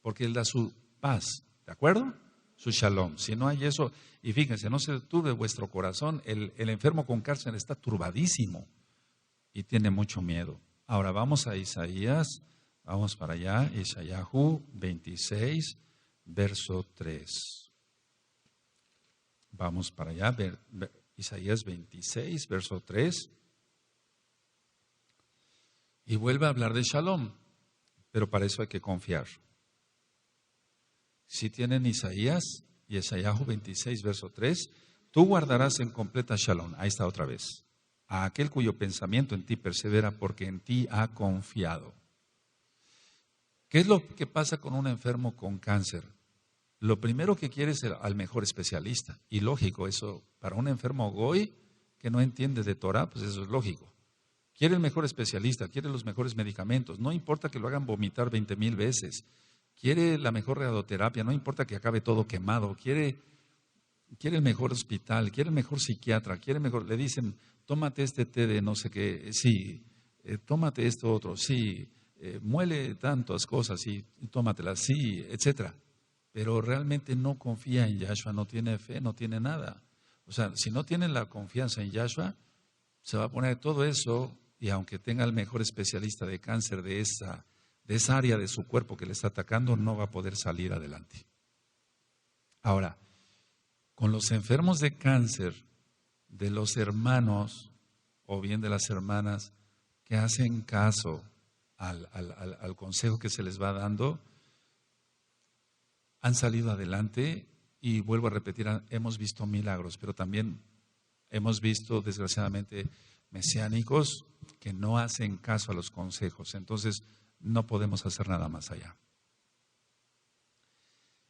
porque Él da su paz. ¿De acuerdo? Su shalom. Si no hay eso, y fíjense, no se turbe vuestro corazón, el enfermo con cáncer está turbadísimo y tiene mucho miedo. Ahora vamos a Isaías, vamos para allá, Isayahu 26, verso 3. Vamos para allá, Isaías 26, verso 3. Y vuelve a hablar de shalom, pero para eso hay que confiar. Si tienen Isaías y Isayahu 26, verso 3, tú guardarás en completa shalom. Ahí está otra vez. A aquel cuyo pensamiento en ti persevera porque en ti ha confiado. ¿Qué es lo que pasa con un enfermo con cáncer? Lo primero que quiere es al mejor especialista. Y lógico, eso para un enfermo goy que no entiende de Torah, pues eso es lógico. Quiere el mejor especialista, quiere los mejores medicamentos. No importa que lo hagan vomitar 20,000 veces. Quiere la mejor radioterapia, no importa que acabe todo quemado. Quiere el mejor hospital, quiere el mejor psiquiatra, le dicen, tómate este té de no sé qué, sí, tómate esto otro, sí, muele tantas cosas, sí, tómatelas, sí, etcétera. Pero realmente no confía en Yahshua, no tiene fe, no tiene nada. O sea, si no tiene la confianza en Yahshua, se va a poner todo eso y aunque tenga el mejor especialista de cáncer de esa área de su cuerpo que le está atacando, no va a poder salir adelante. Ahora, con los enfermos de cáncer, de los hermanos o bien de las hermanas que hacen caso al consejo que se les va dando, han salido adelante y vuelvo a repetir, hemos visto milagros, pero también hemos visto desgraciadamente mesiánicos que no hacen caso a los consejos, entonces no podemos hacer nada más allá.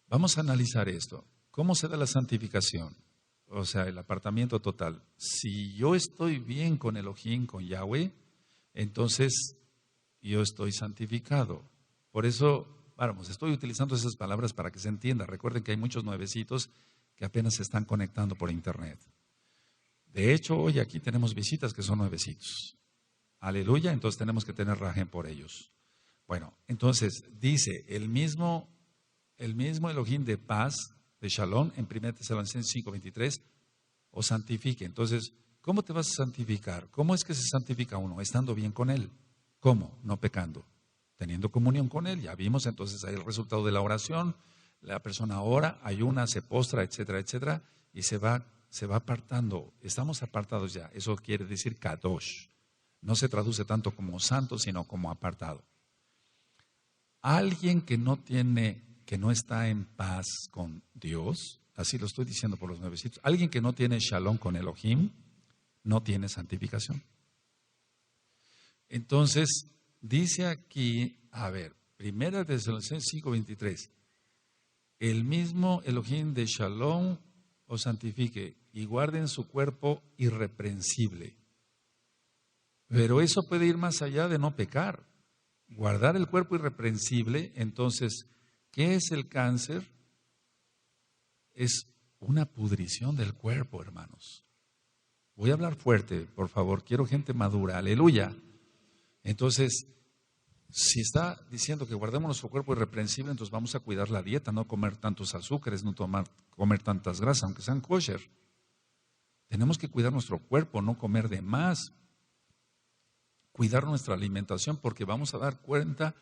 Vamos a analizar esto. ¿Cómo se da la santificación? O sea, el apartamiento total. Si yo estoy bien con Elohim, con Yahweh, entonces yo estoy santificado. Por eso, vamos, estoy utilizando esas palabras para que se entienda. Recuerden que hay muchos nuevecitos que apenas se están conectando por internet. De hecho, hoy aquí tenemos visitas que son nuevecitos. Aleluya, entonces tenemos que tener rajen por ellos. Bueno, entonces dice el mismo Elohim de paz, de Shalom, en 1 Tesalonicenses 5:23, os santifique. Entonces, ¿cómo te vas a santificar? ¿Cómo es que se santifica uno? Estando bien con Él. ¿Cómo? No pecando. Teniendo comunión con Él. Ya vimos entonces ahí el resultado de la oración. La persona ora, ayuna, se postra, etcétera, etcétera, y se va apartando. Estamos apartados ya. Eso quiere decir kadosh. No se traduce tanto como santo, sino como apartado. Alguien que no está en paz con Dios, así lo estoy diciendo por los nuevecitos, alguien que no tiene shalom con Elohim, no tiene santificación. Entonces, dice aquí, a ver, 1 Tesalonicenses 5:23, el mismo Elohim de Shalom os santifique y guarden su cuerpo irreprensible. Pero eso puede ir más allá de no pecar. Guardar el cuerpo irreprensible, entonces, ¿qué es el cáncer? Es una pudrición del cuerpo, hermanos. Voy a hablar fuerte, por favor. Quiero gente madura. Aleluya. Entonces, si está diciendo que guardemos nuestro cuerpo irreprensible, entonces vamos a cuidar la dieta, no comer tantos azúcares, no comer tantas grasas, aunque sean kosher. Tenemos que cuidar nuestro cuerpo, no comer de más. Cuidar nuestra alimentación, porque vamos a dar cuenta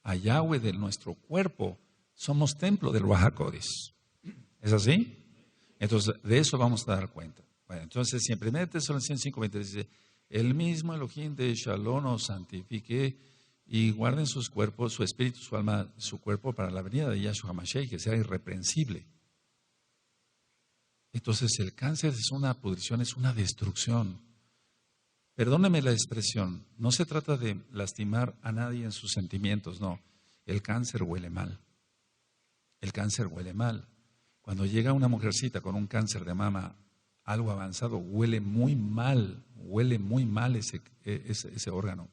a Yahweh de nuestro cuerpo. Somos templo del Ruach HaKodesh. ¿Es así? Entonces, de eso vamos a dar cuenta. Bueno, entonces, si en 1 Tesalonicenses 5:23 dice, el mismo Elohim de Shalom os santifique y guarden sus cuerpos, su espíritu, su alma, su cuerpo para la venida de Yahshua HaMashiach, que sea irreprensible. Entonces, el cáncer es una pudrición, es una destrucción. Perdóneme la expresión, no se trata de lastimar a nadie en sus sentimientos, no. El cáncer huele mal. El cáncer huele mal. Cuando llega una mujercita con un cáncer de mama, algo avanzado, huele muy mal ese órgano.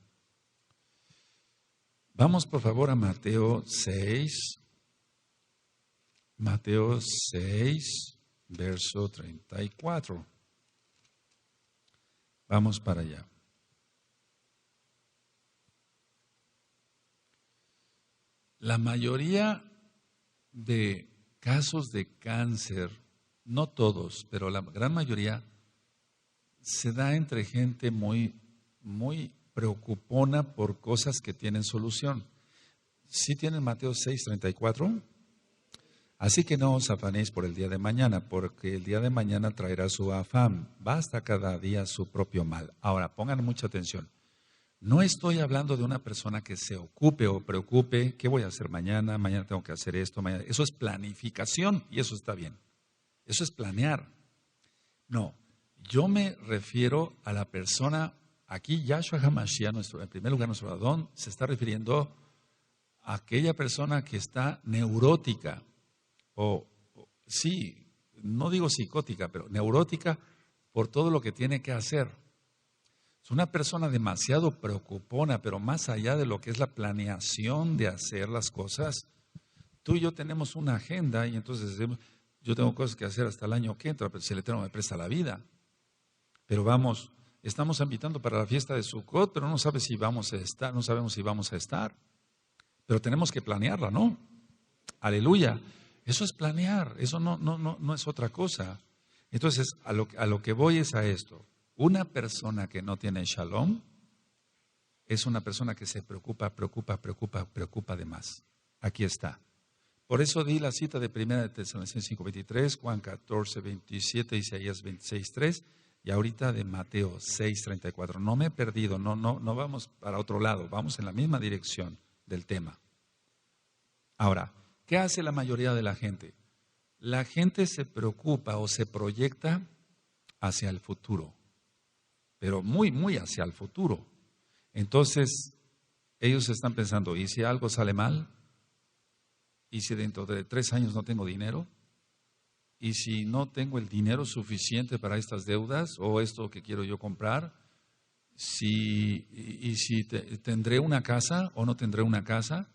Vamos por favor a Mateo 6, verso 34. Vamos para allá. La mayoría de casos de cáncer, no todos, pero la gran mayoría, se da entre gente muy preocupona por cosas que tienen solución. ¿Sí tienen Mateo 6:34? Así que no os afanéis por el día de mañana, porque el día de mañana traerá su afán. Basta cada día su propio mal. Ahora, pongan mucha atención. No estoy hablando de una persona que se ocupe o preocupe, ¿qué voy a hacer mañana? Mañana tengo que hacer esto, mañana. Eso es planificación y eso está bien. Eso es planear. No, yo me refiero a la persona, aquí Yahshua HaMashiach, en primer lugar nuestro Adón, se está refiriendo a aquella persona que está neurótica. Sí, no digo psicótica, pero neurótica por todo lo que tiene que hacer. Es una persona demasiado preocupona, pero más allá de lo que es la planeación de hacer las cosas, tú y yo tenemos una agenda y entonces decimos, yo tengo cosas que hacer hasta el año que entra, pero si el Eterno me presta la vida. Pero vamos, estamos invitando para la fiesta de Sukkot, pero no sabemos si vamos a estar. Pero tenemos que planearla, ¿no? Aleluya. Eso es planear, eso no es otra cosa. Entonces, a lo que voy es a esto. Una persona que no tiene shalom es una persona que se preocupa de más. Aquí está. Por eso di la cita de 1 Tesalonicenses 5:23, Juan 14:27, Isaías 26:3. y ahorita de Mateo 6:34. No me he perdido, no vamos para otro lado, vamos en la misma dirección del tema. Ahora, ¿qué hace la mayoría de la gente? La gente se preocupa o se proyecta hacia el futuro, pero muy, muy hacia el futuro. Entonces, ellos están pensando, ¿y si algo sale mal? ¿Y si dentro de 3 años no tengo dinero? ¿Y si no tengo el dinero suficiente para estas deudas o esto que quiero yo comprar? ¿Y si tendré una casa o no tendré una casa?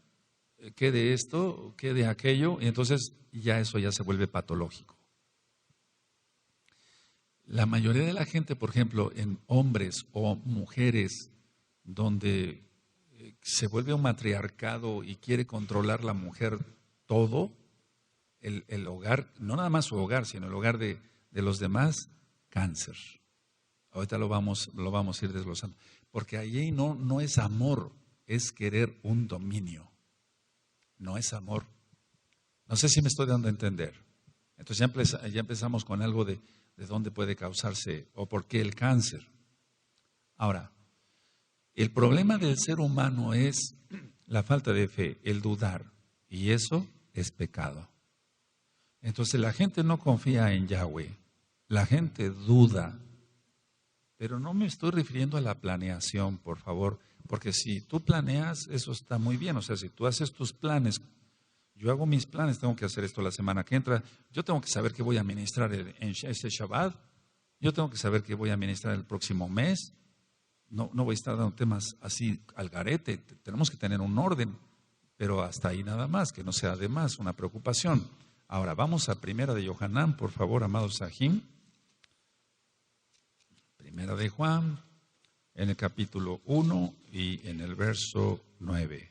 ¿Qué de esto? ¿Qué de aquello? Y entonces ya eso ya se vuelve patológico. La mayoría de la gente, por ejemplo, en hombres o mujeres, donde se vuelve un matriarcado y quiere controlar la mujer todo, el hogar, no nada más su hogar, sino el hogar de los demás, cáncer. Ahorita lo vamos a ir desglosando. Porque allí no es amor, es querer un dominio. No es amor. No sé si me estoy dando a entender. Entonces ya empezamos con algo de dónde puede causarse o por qué el cáncer. Ahora, el problema del ser humano es la falta de fe, el dudar. Y eso es pecado. Entonces la gente no confía en Yahweh, la gente duda, pero no me estoy refiriendo a la planeación, por favor, porque si tú planeas, eso está muy bien, o sea, si tú haces tus planes, yo hago mis planes, tengo que hacer esto la semana que entra, yo tengo que saber qué voy a ministrar en este Shabbat, yo tengo que saber qué voy a ministrar el próximo mes, no voy a estar dando temas así al garete, tenemos que tener un orden, pero hasta ahí nada más, que no sea además una preocupación. Ahora, vamos a Primera de Yohanan, por favor, amados Sahim. Primera de Juan, en el capítulo 1 y en el verso 9.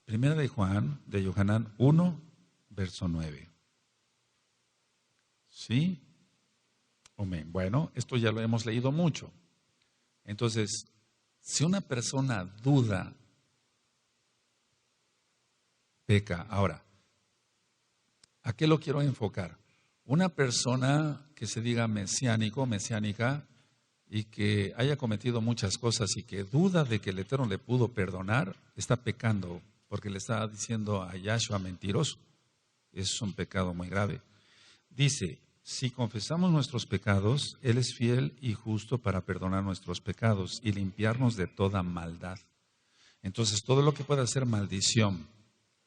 Primera de Juan, de Yohanan 1, verso 9. ¿Sí? Amén. Bueno, esto ya lo hemos leído mucho. Entonces, si una persona duda, peca. Ahora, ¿a qué lo quiero enfocar? Una persona que se diga mesiánico, mesiánica, y que haya cometido muchas cosas y que duda de que el Eterno le pudo perdonar, está pecando porque le está diciendo a Yahshua mentiroso. Es un pecado muy grave. Dice, si confesamos nuestros pecados, Él es fiel y justo para perdonar nuestros pecados y limpiarnos de toda maldad. Entonces, todo lo que pueda ser maldición,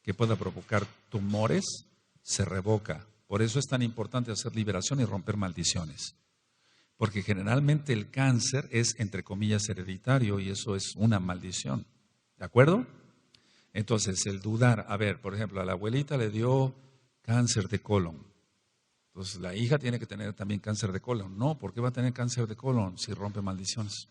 que pueda provocar tumores, se revoca. Por eso es tan importante hacer liberación y romper maldiciones. Porque generalmente el cáncer es, entre comillas, hereditario y eso es una maldición. ¿De acuerdo? Entonces, el dudar, a ver, por ejemplo, a la abuelita le dio cáncer de colon. Entonces, la hija tiene que tener también cáncer de colon. No, ¿por qué va a tener cáncer de colon si rompe maldiciones?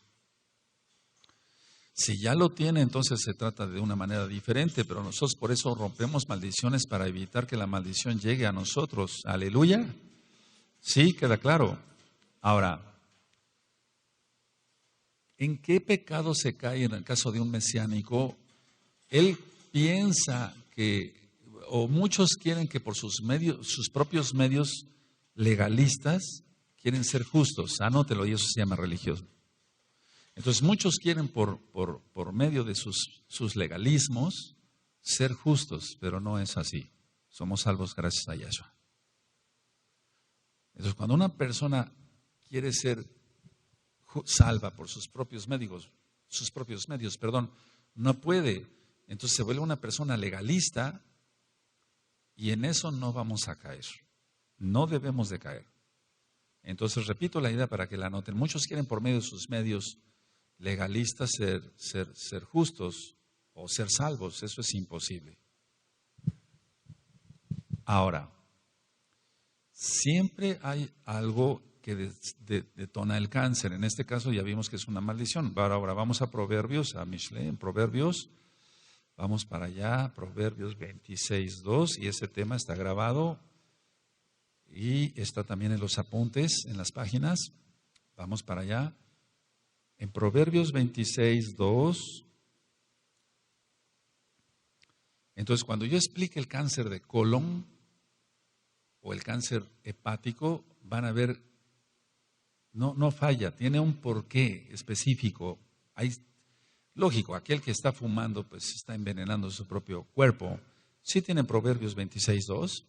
Si ya lo tiene, entonces se trata de una manera diferente, pero nosotros por eso rompemos maldiciones para evitar que la maldición llegue a nosotros. Aleluya. Sí, queda claro. Ahora, ¿en qué pecado se cae en el caso de un mesiánico? Él piensa que, o muchos quieren que por sus propios medios legalistas, quieren ser justos. Anótelo, y eso se llama religioso. Entonces muchos quieren por medio de sus legalismos ser justos, pero no es así. Somos salvos gracias a Yahshua. Entonces cuando una persona quiere ser salva por sus propios medios, no puede. Entonces se vuelve una persona legalista y en eso no vamos a caer. No debemos de caer. Entonces repito la idea para que la anoten. Muchos quieren por medio de sus medios legalistas ser justos o ser salvos. Eso es imposible. Ahora, siempre hay algo que detona el cáncer. En este caso ya vimos que es una maldición. Ahora vamos a Proverbios, a Mishle, en Proverbios. Vamos para allá, Proverbios 26:2, y ese tema está grabado y está también en los apuntes, en las páginas. Vamos para allá. En Proverbios 26:2. Entonces, cuando yo explique el cáncer de colon o el cáncer hepático, van a ver no falla, tiene un porqué específico. Hay, lógico, aquel que está fumando pues está envenenando su propio cuerpo. Sí tiene Proverbios 26:2.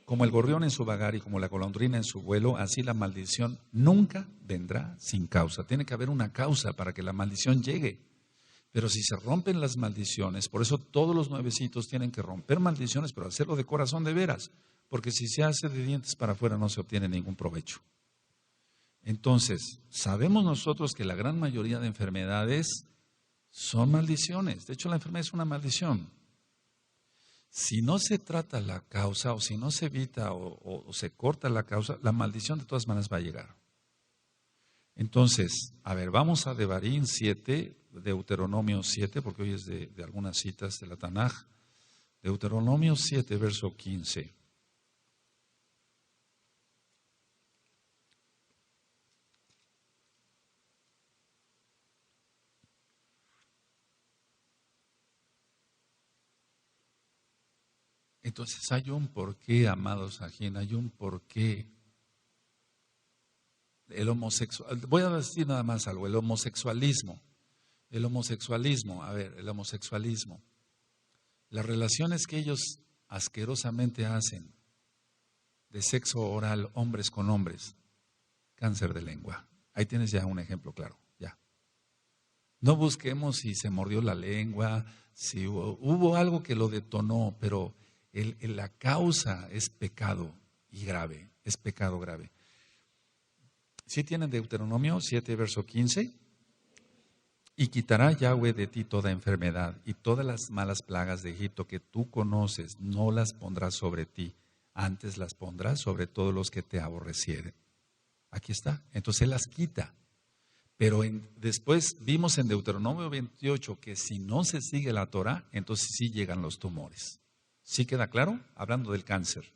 Como el gorrión en su vagar y como la golondrina en su vuelo, así la maldición nunca vendrá sin causa. Tiene que haber una causa para que la maldición llegue. Pero si se rompen las maldiciones, por eso todos los nuevecitos tienen que romper maldiciones, pero hacerlo de corazón de veras. Porque si se hace de dientes para afuera no se obtiene ningún provecho. Entonces, sabemos nosotros que la gran mayoría de enfermedades son maldiciones. De hecho, la enfermedad es una maldición. Si no se trata la causa o si no se evita o se corta la causa, la maldición de todas maneras va a llegar. Entonces, a ver, vamos a Devarim 7, Deuteronomio 7, porque hoy es de algunas citas de la Tanaj. Deuteronomio 7, verso 15. Entonces hay un porqué, amados ajín, hay un porqué. El homosexual, voy a decir nada más algo, el homosexualismo, a ver, el homosexualismo, las relaciones que ellos asquerosamente hacen de sexo oral, hombres con hombres, cáncer de lengua. Ahí tienes ya un ejemplo claro, ya. No busquemos si se mordió la lengua, si hubo algo que lo detonó, pero la causa es pecado y grave, es pecado grave. ¿Sí tienen Deuteronomio 7, verso 15? Y quitará Yahweh de ti toda enfermedad y todas las malas plagas de Egipto que tú conoces, no las pondrás sobre ti, antes las pondrás sobre todos los que te aborrecieren. Aquí está, entonces Él las quita. Pero después vimos en Deuteronomio 28 que si no se sigue la Torah, entonces sí llegan los tumores. ¿Sí queda claro? Hablando del cáncer.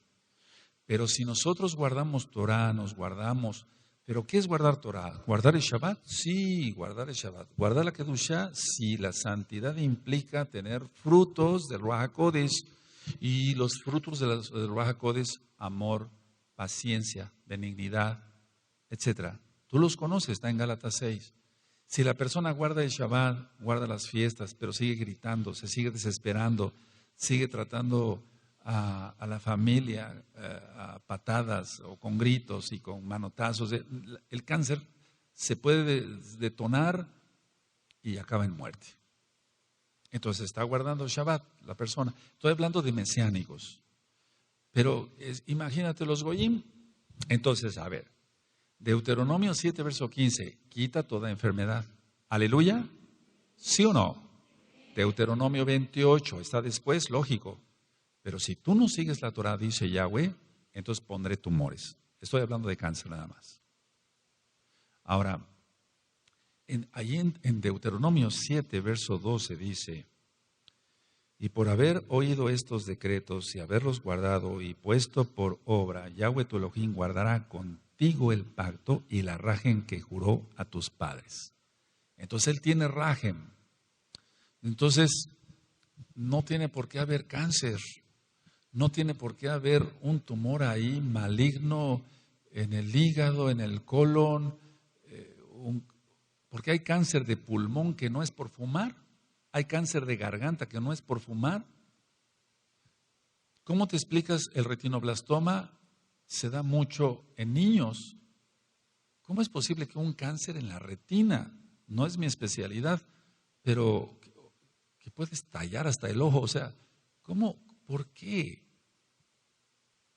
Pero si nosotros guardamos Torah, nos guardamos... ¿Pero qué es guardar Torah? ¿Guardar el Shabbat? Sí, guardar el Shabbat. ¿Guardar la Kedushá? Sí, la santidad implica tener frutos del Ruach HaKodesh. Y los frutos del Ruach HaKodesh, amor, paciencia, benignidad, etc. Tú los conoces, está en Gálatas 6. Si la persona guarda el Shabbat, guarda las fiestas, pero sigue gritando, se sigue desesperando, sigue tratando a la familia a patadas o con gritos y con manotazos, el cáncer se puede detonar y acaba en muerte. Entonces está guardando Shabbat la persona. Estoy hablando de mesiánicos, pero imagínate los goyim. Entonces, a ver, Deuteronomio 7, verso 15, quita toda enfermedad. ¿Aleluya? ¿Sí o no? Deuteronomio 28, está después, lógico. Pero si tú no sigues la Torah, dice Yahweh, entonces pondré tumores. Estoy hablando de cáncer nada más. Ahora, allí en Deuteronomio 7, verso 12 dice, y por haber oído estos decretos y haberlos guardado y puesto por obra, Yahweh tu Elohim guardará contigo el pacto y la rajem que juró a tus padres. Entonces Él tiene rajem. Entonces, no tiene por qué haber cáncer. No tiene por qué haber un tumor ahí maligno en el hígado, en el colon, porque hay cáncer de pulmón que no es por fumar, hay cáncer de garganta que no es por fumar. ¿Cómo te explicas el retinoblastoma? Se da mucho en niños. ¿Cómo es posible que un cáncer en la retina, no es mi especialidad, pero que puede estallar hasta el ojo? O sea, ¿cómo? ¿Por qué?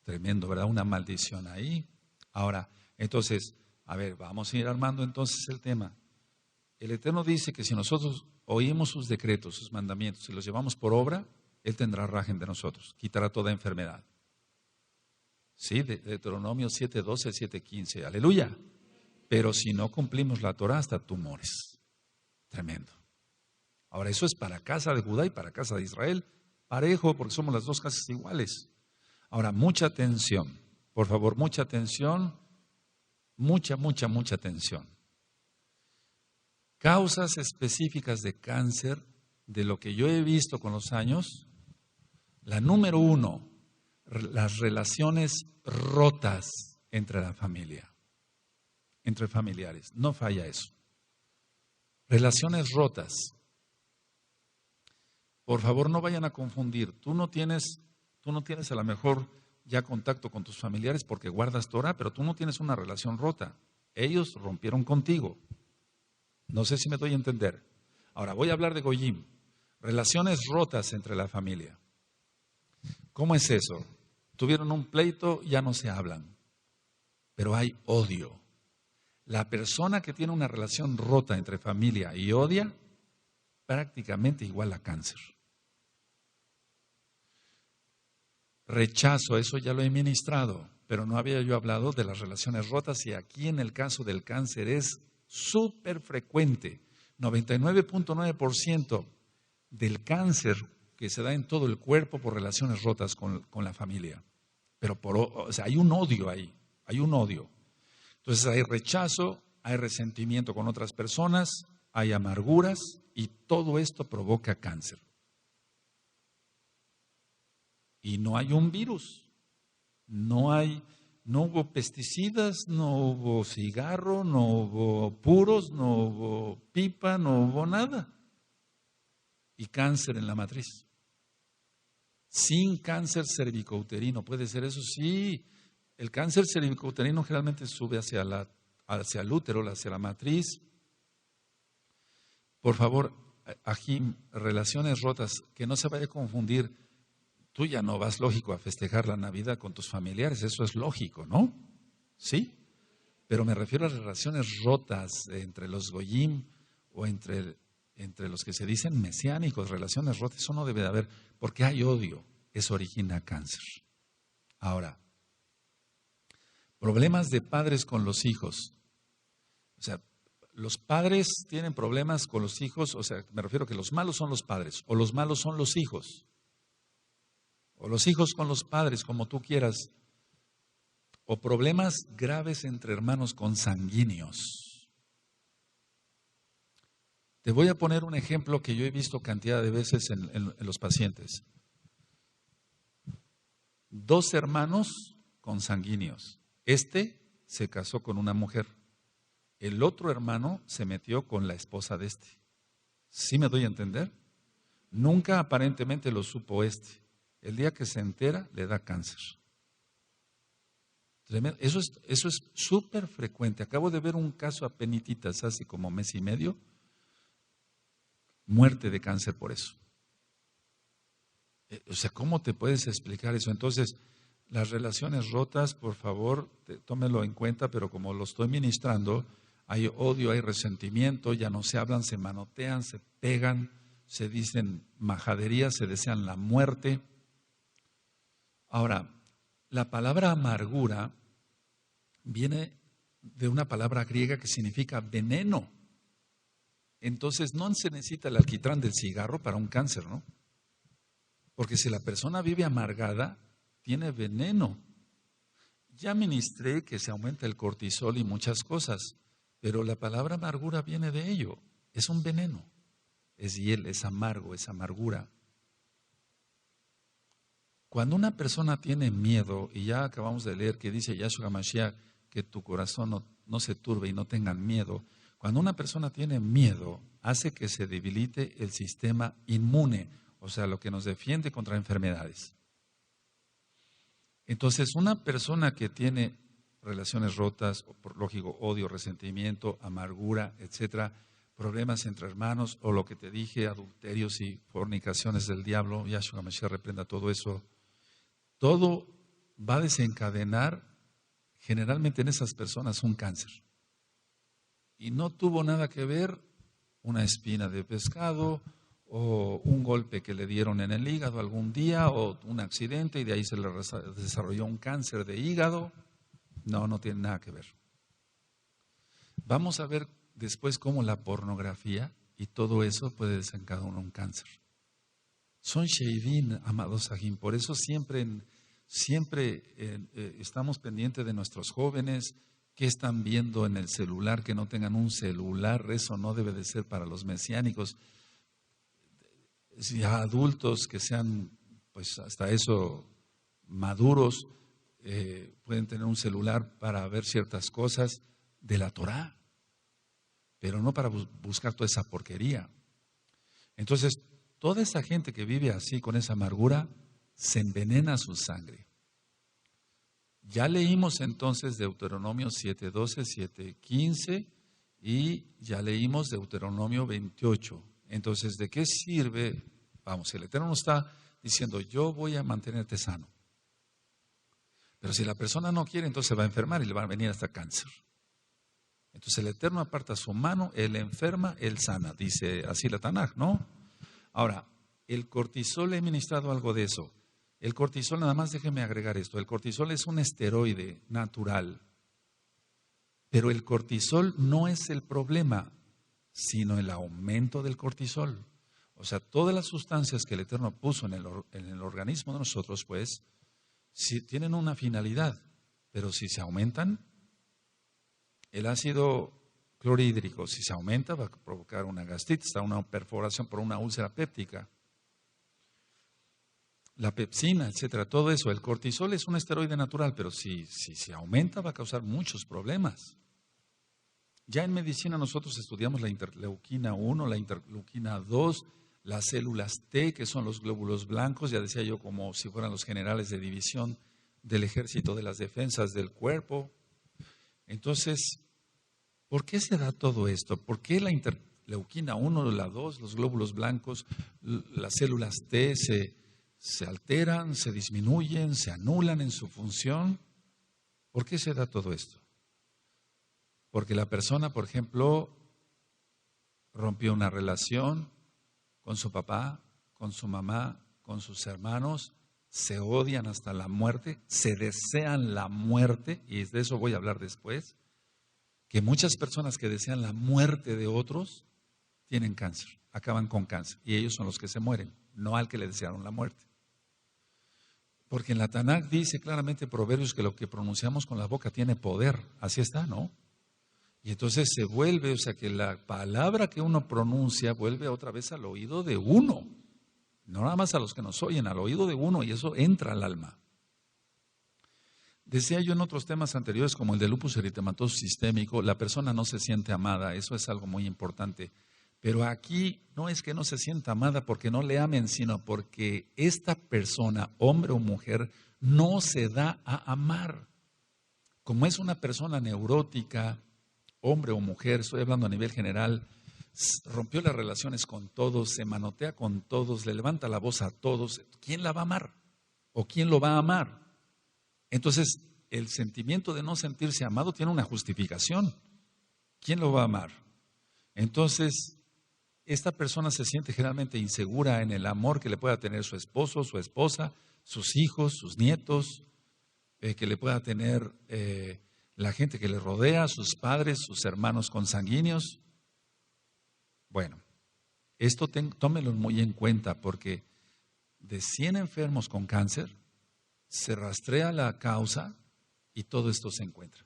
Tremendo, ¿verdad? Una maldición ahí. Ahora, entonces, a ver, vamos a ir armando entonces el tema. El Eterno dice que si nosotros oímos sus decretos, sus mandamientos, y los llevamos por obra, Él tendrá rajem de nosotros, quitará toda enfermedad. Sí, Deuteronomio 7:12, 7:15, aleluya. Pero si no cumplimos la Torah, hasta tumores. Tremendo. Ahora, eso es para casa de Judá y para casa de Israel, parejo, porque somos las dos casas iguales. Ahora, mucha atención, por favor, mucha atención, mucha atención. Causas específicas de cáncer, de lo que yo he visto con los años, la número 1, las relaciones rotas entre la familia. entre familiares. No falla eso. Relaciones rotas. Por favor, no vayan a confundir. Tú no tienes a lo mejor ya contacto con tus familiares porque guardas Torah, pero tú no tienes una relación rota. Ellos rompieron contigo. No sé si me doy a entender. Ahora, voy a hablar de Goyim. Relaciones rotas entre la familia. ¿Cómo es eso? Tuvieron un pleito, ya no se hablan, pero hay odio. La persona que tiene una relación rota entre familia y odia, prácticamente igual a cáncer. Rechazo, eso ya lo he ministrado, pero no había yo hablado de las relaciones rotas y aquí en el caso del cáncer es súper frecuente. 99.9% del cáncer que se da en todo el cuerpo por relaciones rotas con la familia. Pero o sea, hay un odio ahí, hay un odio. Entonces hay rechazo, hay resentimiento con otras personas, hay amarguras y todo esto provoca cáncer. Y no hay un virus, no hubo pesticidas, no hubo cigarro, no hubo puros, no hubo pipa, no hubo nada. Y cáncer en la matriz. Sin cáncer cervicouterino, ¿puede ser eso? Sí, el cáncer cervicouterino generalmente sube hacia el útero, hacia la matriz. Por favor, Ajim, relaciones rotas, que no se vaya a confundir. Tú ya no vas, lógico, a festejar la Navidad con tus familiares, eso es lógico, ¿no? Sí, pero me refiero a relaciones rotas entre los Goyim o entre los que se dicen mesiánicos, relaciones rotas, eso no debe de haber, porque hay odio, eso origina cáncer. Ahora, problemas de padres con los hijos. O sea, los padres tienen problemas con los hijos, o sea, me refiero a que los malos son los padres, o los malos son los hijos. O los hijos con los padres, como tú quieras, o problemas graves entre hermanos consanguíneos. Te voy a poner un ejemplo que yo he visto cantidad de veces en los pacientes. 2 hermanos consanguíneos. Este se casó con una mujer. El otro hermano se metió con la esposa de este. ¿Sí me doy a entender? Nunca aparentemente lo supo este. El día que se entera, le da cáncer. Tremendo. Eso es súper frecuente. Acabo de ver un caso apenititas hace como mes y medio. Muerte de cáncer por eso. O sea, ¿cómo te puedes explicar eso? Entonces, las relaciones rotas, por favor, tómelo en cuenta, pero como lo estoy ministrando, hay odio, hay resentimiento, ya no se hablan, se manotean, se pegan, se dicen majaderías, se desean la muerte. Ahora, la palabra amargura viene de una palabra griega que significa veneno. Entonces, no se necesita el alquitrán del cigarro para un cáncer, ¿no? Porque si la persona vive amargada, tiene veneno. Ya ministré que se aumenta el cortisol y muchas cosas, pero la palabra amargura viene de ello. Es un veneno. Es hiel, es amargo, es amargura. Cuando una persona tiene miedo, y ya acabamos de leer que dice Yahshua HaMashiach que tu corazón no se turbe y no tengan miedo, cuando una persona tiene miedo, hace que se debilite el sistema inmune, o sea, lo que nos defiende contra enfermedades. Entonces, una persona que tiene relaciones rotas, por lógico, odio, resentimiento, amargura, etcétera, problemas entre hermanos, o lo que te dije, adulterios y fornicaciones del diablo, Yahshua HaMashiach reprenda todo eso. Todo va a desencadenar generalmente en esas personas un cáncer. Y no tuvo nada que ver una espina de pescado o un golpe que le dieron en el hígado algún día o un accidente y de ahí se le desarrolló un cáncer de hígado. No tiene nada que ver. Vamos a ver después cómo la pornografía y todo eso puede desencadenar un cáncer. Son Sheidin, amados Sahim, por eso siempre estamos pendientes de nuestros jóvenes, que están viendo en el celular, que no tengan un celular, eso no debe de ser para los mesiánicos. Ya adultos que sean, pues hasta eso, maduros, pueden tener un celular para ver ciertas cosas, de la Torá, pero no para buscar toda esa porquería. Entonces, toda esa gente que vive así, con esa amargura, se envenena su sangre. Ya leímos entonces Deuteronomio 7:12, 7:15 y ya leímos Deuteronomio 28. Entonces, ¿de qué sirve? Vamos, el Eterno nos está diciendo, yo voy a mantenerte sano. Pero si la persona no quiere, entonces se va a enfermar y le va a venir hasta cáncer. Entonces el Eterno aparta su mano, él enferma, él sana, dice así la Tanaj, ¿no? Ahora, el cortisol, he ministrado algo de eso. El cortisol, nada más déjeme agregar esto, el cortisol es un esteroide natural, pero el cortisol no es el problema, sino el aumento del cortisol. O sea, todas las sustancias que el Eterno puso en el organismo de nosotros, pues, si tienen una finalidad, pero si se aumentan, el ácido clorhídrico, si se aumenta, va a provocar una gastritis, una perforación por una úlcera péptica. La pepsina, etcétera, todo eso. El cortisol es un esteroide natural, pero si se aumenta, va a causar muchos problemas. Ya en medicina nosotros estudiamos la interleuquina 1, la interleuquina 2, las células T, que son los glóbulos blancos, ya decía yo, como si fueran los generales de división del ejército de las defensas del cuerpo. Entonces, ¿por qué se da todo esto? ¿Por qué la interleuquina 1, la 2, los glóbulos blancos, las células T se alteran, se disminuyen, se anulan en su función? ¿Por qué se da todo esto? Porque la persona, por ejemplo, rompió una relación con su papá, con su mamá, con sus hermanos, se odian hasta la muerte, se desean la muerte, y de eso voy a hablar después, que muchas personas que desean la muerte de otros tienen cáncer, acaban con cáncer, y ellos son los que se mueren, no al que le desearon la muerte. Porque en la Tanaj dice claramente Proverbios que lo que pronunciamos con la boca tiene poder, así está, ¿no? Y entonces se vuelve, o sea que la palabra que uno pronuncia vuelve otra vez al oído de uno, no nada más a los que nos oyen, al oído de uno, y eso entra al alma. Decía yo en otros temas anteriores, como el de lupus eritematoso sistémico, la persona no se siente amada, eso es algo muy importante. Pero aquí no es que no se sienta amada porque no le amen, sino porque esta persona, hombre o mujer, no se da a amar. Como es una persona neurótica, hombre o mujer, estoy hablando a nivel general, rompió las relaciones con todos, se manotea con todos, le levanta la voz a todos, ¿quién la va a amar? ¿O quién lo va a amar? Entonces, el sentimiento de no sentirse amado tiene una justificación. ¿Quién lo va a amar? Entonces, esta persona se siente generalmente insegura en el amor que le pueda tener su esposo, su esposa, sus hijos, sus nietos, que le pueda tener la gente que le rodea, sus padres, sus hermanos consanguíneos. Bueno, esto tómelo muy en cuenta porque de 100 enfermos con cáncer se rastrea la causa y todo esto se encuentra.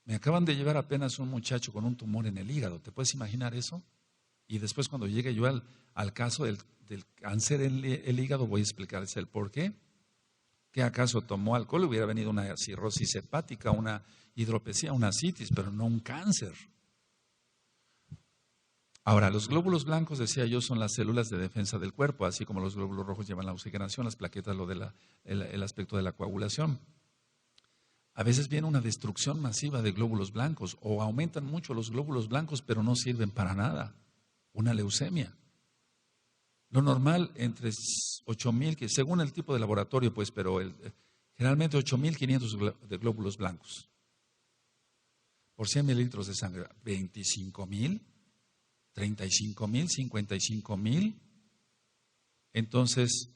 Me acaban de llevar apenas un muchacho con un tumor en el hígado, ¿te puedes imaginar eso? Y después cuando llegue yo al caso del cáncer en el hígado voy a explicarles el por qué. ¿Que acaso tomó alcohol? Hubiera venido una cirrosis hepática, una hidropesía, una citis, pero no un cáncer. Ahora, los glóbulos blancos, decía yo, son las células de defensa del cuerpo, así como los glóbulos rojos llevan la oxigenación, las plaquetas lo de el aspecto de la coagulación. A veces viene una destrucción masiva de glóbulos blancos o aumentan mucho los glóbulos blancos, pero no sirven para nada. Una leucemia. Lo normal entre 8,000, que según el tipo de laboratorio, pues, pero generalmente 8,500 de glóbulos blancos por 100 mililitros de sangre. 25,000, 35,000, 55,000. Entonces,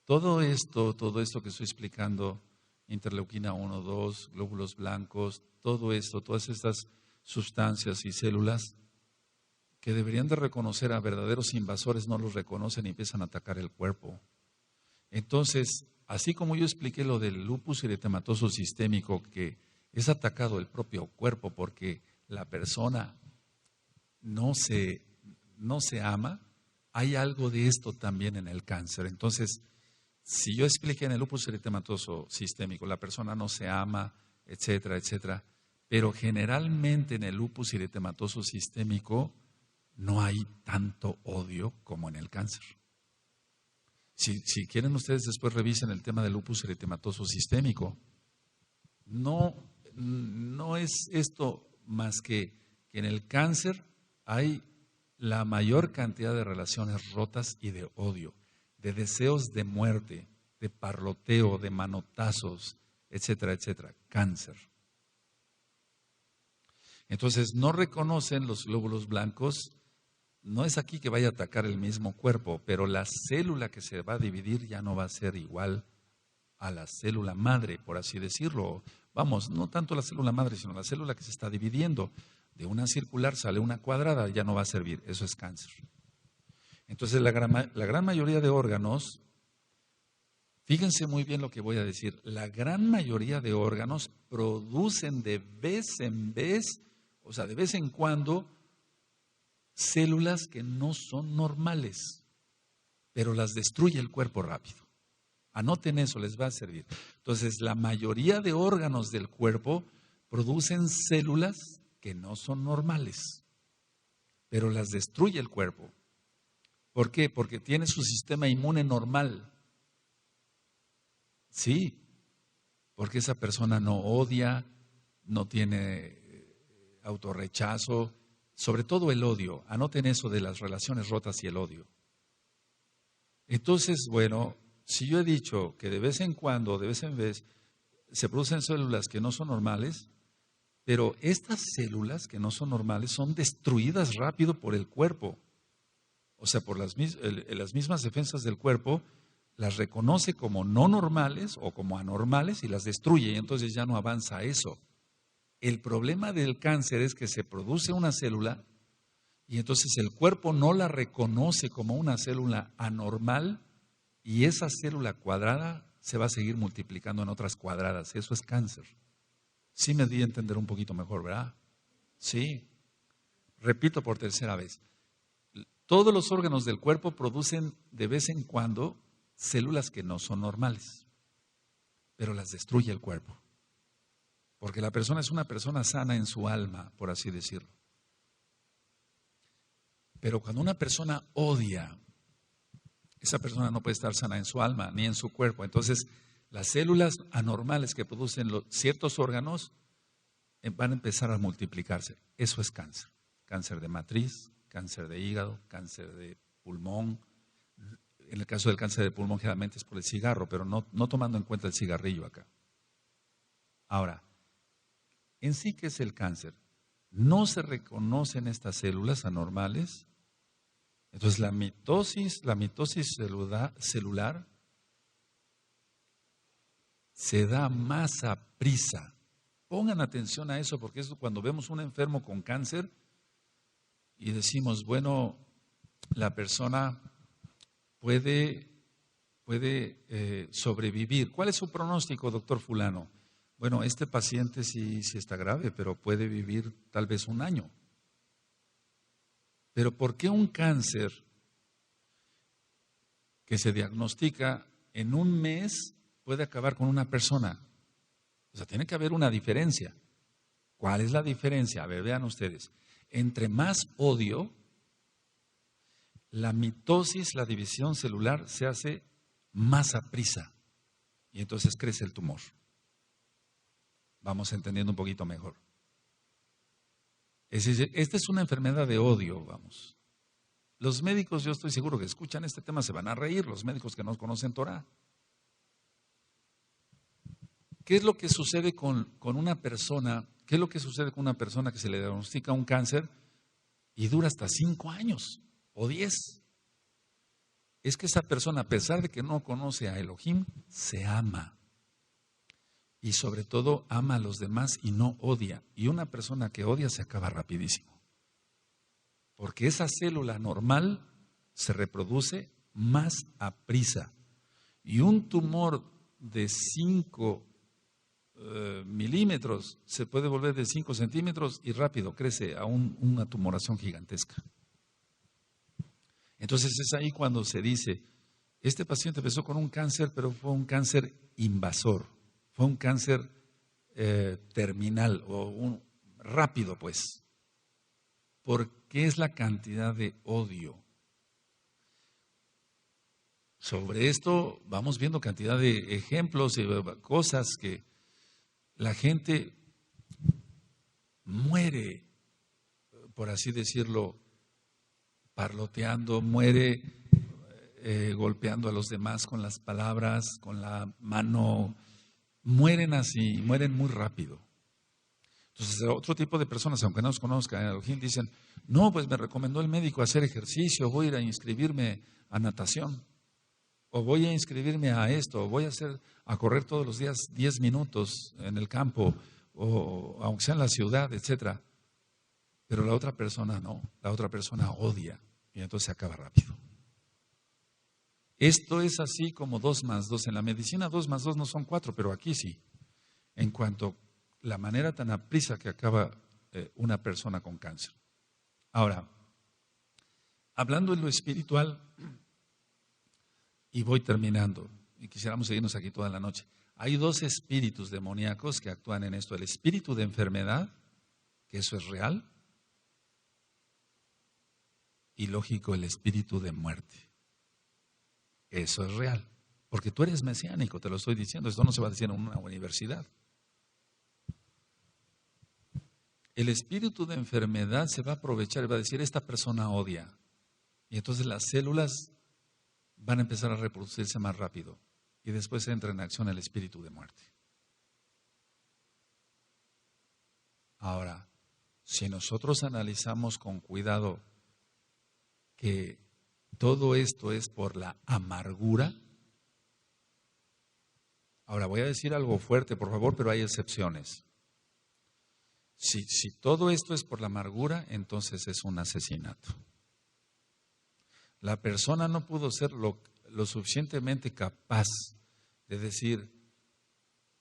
todo esto que estoy explicando, interleuquina 1, 2, glóbulos blancos, todo esto, todas estas sustancias y células que deberían de reconocer a verdaderos invasores, no los reconocen y empiezan a atacar el cuerpo. Entonces, así como yo expliqué lo del lupus eritematoso sistémico, que es atacado el propio cuerpo porque la persona no se ama, hay algo de esto también en el cáncer. Entonces, si yo expliqué en el lupus eritematoso sistémico, la persona no se ama, etcétera, etcétera, Pero generalmente en el lupus eritematoso sistémico no hay tanto odio como en el cáncer. Si quieren ustedes después revisen el tema del lupus eritematoso sistémico. No es esto más que en el cáncer hay la mayor cantidad de relaciones rotas y de odio, de deseos de muerte, de parloteo, de manotazos, etcétera, etcétera. Cáncer. Entonces no reconocen los glóbulos blancos. No es aquí que vaya a atacar el mismo cuerpo, pero la célula que se va a dividir ya no va a ser igual a la célula madre, por así decirlo. Vamos, no tanto la célula madre, sino la célula que se está dividiendo. De una circular sale una cuadrada, ya no va a servir. Eso es cáncer. Entonces la gran mayoría de órganos, fíjense muy bien lo que voy a decir, la gran mayoría de órganos producen de vez en vez, o sea, de vez en cuando, células que no son normales, pero las destruye el cuerpo rápido. Anoten eso, les va a servir. Entonces, la mayoría de órganos del cuerpo producen células que no son normales, pero las destruye el cuerpo. ¿Por qué? Porque tiene su sistema inmune normal. Sí, porque esa persona no odia, no tiene autorrechazo, sobre todo el odio. Anoten eso de las relaciones rotas y el odio. Entonces, bueno, si yo he dicho que de vez en cuando, de vez en vez, se producen células que no son normales, pero estas células que no son normales son destruidas rápido por el cuerpo. O sea, por las mismas defensas del cuerpo, las reconoce como no normales o como anormales y las destruye, y entonces ya no avanza eso. El problema del cáncer es que se produce una célula y entonces el cuerpo no la reconoce como una célula anormal y esa célula cuadrada se va a seguir multiplicando en otras cuadradas. Eso es cáncer. Sí me di a entender un poquito mejor, ¿verdad? Sí. Repito por tercera vez. Todos los órganos del cuerpo producen de vez en cuando células que no son normales, pero las destruye el cuerpo. Porque la persona es una persona sana en su alma, por así decirlo. Pero cuando una persona odia, esa persona no puede estar sana en su alma ni en su cuerpo. Entonces, las células anormales que producen ciertos órganos van a empezar a multiplicarse. Eso es cáncer. Cáncer de matriz, cáncer de hígado, cáncer de pulmón. En el caso del cáncer de pulmón generalmente es por el cigarro, pero no tomando en cuenta el cigarrillo acá. Ahora, en sí, ¿qué es el cáncer? No se reconocen estas células anormales. Entonces la mitosis celular se da más a prisa. Pongan atención a eso, porque es cuando vemos un enfermo con cáncer y decimos, bueno, la persona puede sobrevivir. ¿Cuál es su pronóstico, doctor fulano? Bueno, este paciente sí está grave, pero puede vivir tal vez un año. Pero ¿por qué un cáncer que se diagnostica en un mes puede acabar con una persona? O sea, tiene que haber una diferencia. ¿Cuál es la diferencia? A ver, vean ustedes. Entre más odio, la mitosis, la división celular, se hace más aprisa. Y entonces crece el tumor. Vamos entendiendo un poquito mejor. Es decir, esta es una enfermedad de odio, vamos. Los médicos, yo estoy seguro que escuchan este tema, se van a reír, los médicos que no conocen Torah. ¿Qué es lo que sucede con una persona? ¿Qué es lo que sucede con una persona que se le diagnostica un cáncer y dura hasta 5 años o 10? Es que esa persona, a pesar de que no conoce a Elohim, se ama. Y sobre todo ama a los demás y no odia. Y una persona que odia se acaba rapidísimo. Porque esa célula normal se reproduce más a prisa. Y un tumor de 5 milímetros se puede volver de 5 centímetros y rápido crece a una tumoración gigantesca. Entonces es ahí cuando se dice, este paciente empezó con un cáncer, pero fue un cáncer invasor. Fue un cáncer terminal o rápido, pues. Porque es la cantidad de odio. Sobre esto vamos viendo cantidad de ejemplos y cosas que la gente muere, por así decirlo, parloteando, muere golpeando a los demás con las palabras, con la mano. Mueren así, mueren muy rápido. Entonces, otro tipo de personas, aunque no los conozcan, en Elohim dicen, no, pues me recomendó el médico hacer ejercicio, voy a ir a inscribirme a natación, o voy a inscribirme a esto, o voy a correr todos los días 10 minutos en el campo, o aunque sea en la ciudad, etcétera. Pero la otra persona no, la otra persona odia, y entonces se acaba rápido. Esto es así como 2 más 2. En la medicina 2 más 2 no son 4, pero aquí sí. En cuanto a la manera tan aprisa que acaba una persona con cáncer. Ahora, hablando en lo espiritual, y voy terminando, y quisiéramos seguirnos aquí toda la noche. Hay 2 espíritus demoníacos que actúan en esto. El espíritu de enfermedad, que eso es real, y lógico, el espíritu de muerte. Eso es real, porque tú eres mesiánico, te lo estoy diciendo, esto no se va a decir en una universidad. El espíritu de enfermedad se va a aprovechar y va a decir, esta persona odia. Y entonces las células van a empezar a reproducirse más rápido. Y después entra en acción el espíritu de muerte. Ahora, si nosotros analizamos con cuidado que todo esto es por la amargura. Ahora voy a decir algo fuerte, por favor, pero hay excepciones. Si todo esto es por la amargura, entonces es un asesinato. La persona no pudo ser lo suficientemente capaz de decir,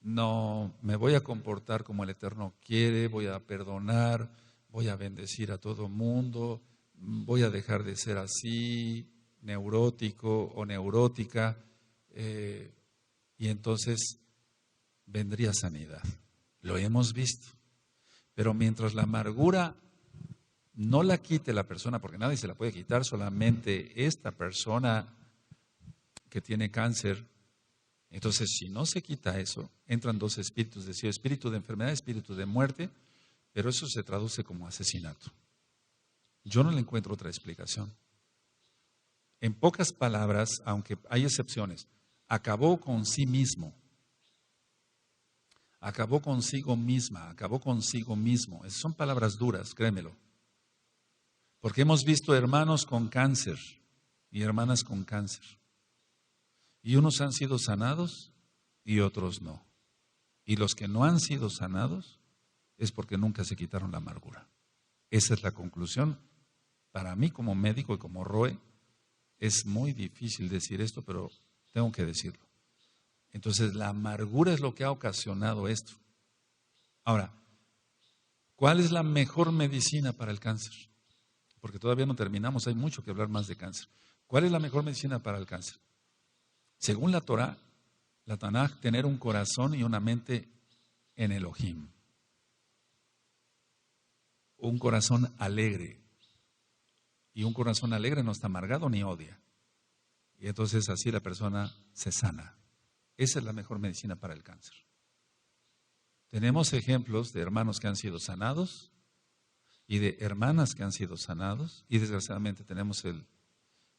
no, me voy a comportar como el Eterno quiere, voy a perdonar, voy a bendecir a todo mundo, voy a dejar de ser así, neurótico o neurótica, y entonces vendría sanidad. Lo hemos visto. Pero mientras la amargura no la quite la persona, porque nadie se la puede quitar, solamente esta persona que tiene cáncer, entonces si no se quita eso, entran 2 espíritus, es decir, espíritu de enfermedad, espíritu de muerte, pero eso se traduce como asesinato. Yo no le encuentro otra explicación. En pocas palabras, aunque hay excepciones, acabó con sí mismo. Acabó consigo misma, acabó consigo mismo. Esas son palabras duras, créemelo. Porque hemos visto hermanos con cáncer y hermanas con cáncer. Y unos han sido sanados y otros no. Y los que no han sido sanados es porque nunca se quitaron la amargura. Esa es la conclusión. Para mí como médico y como Roe, es muy difícil decir esto, pero tengo que decirlo. Entonces, la amargura es lo que ha ocasionado esto. Ahora, ¿cuál es la mejor medicina para el cáncer? Porque todavía no terminamos, hay mucho que hablar más de cáncer. ¿Cuál es la mejor medicina para el cáncer? Según la Torah, la Tanaj, tener un corazón y una mente en Elohim. Un corazón alegre. Y un corazón alegre no está amargado ni odia. Y entonces así la persona se sana. Esa es la mejor medicina para el cáncer. Tenemos ejemplos de hermanos que han sido sanados y de hermanas que han sido sanados. Y desgraciadamente tenemos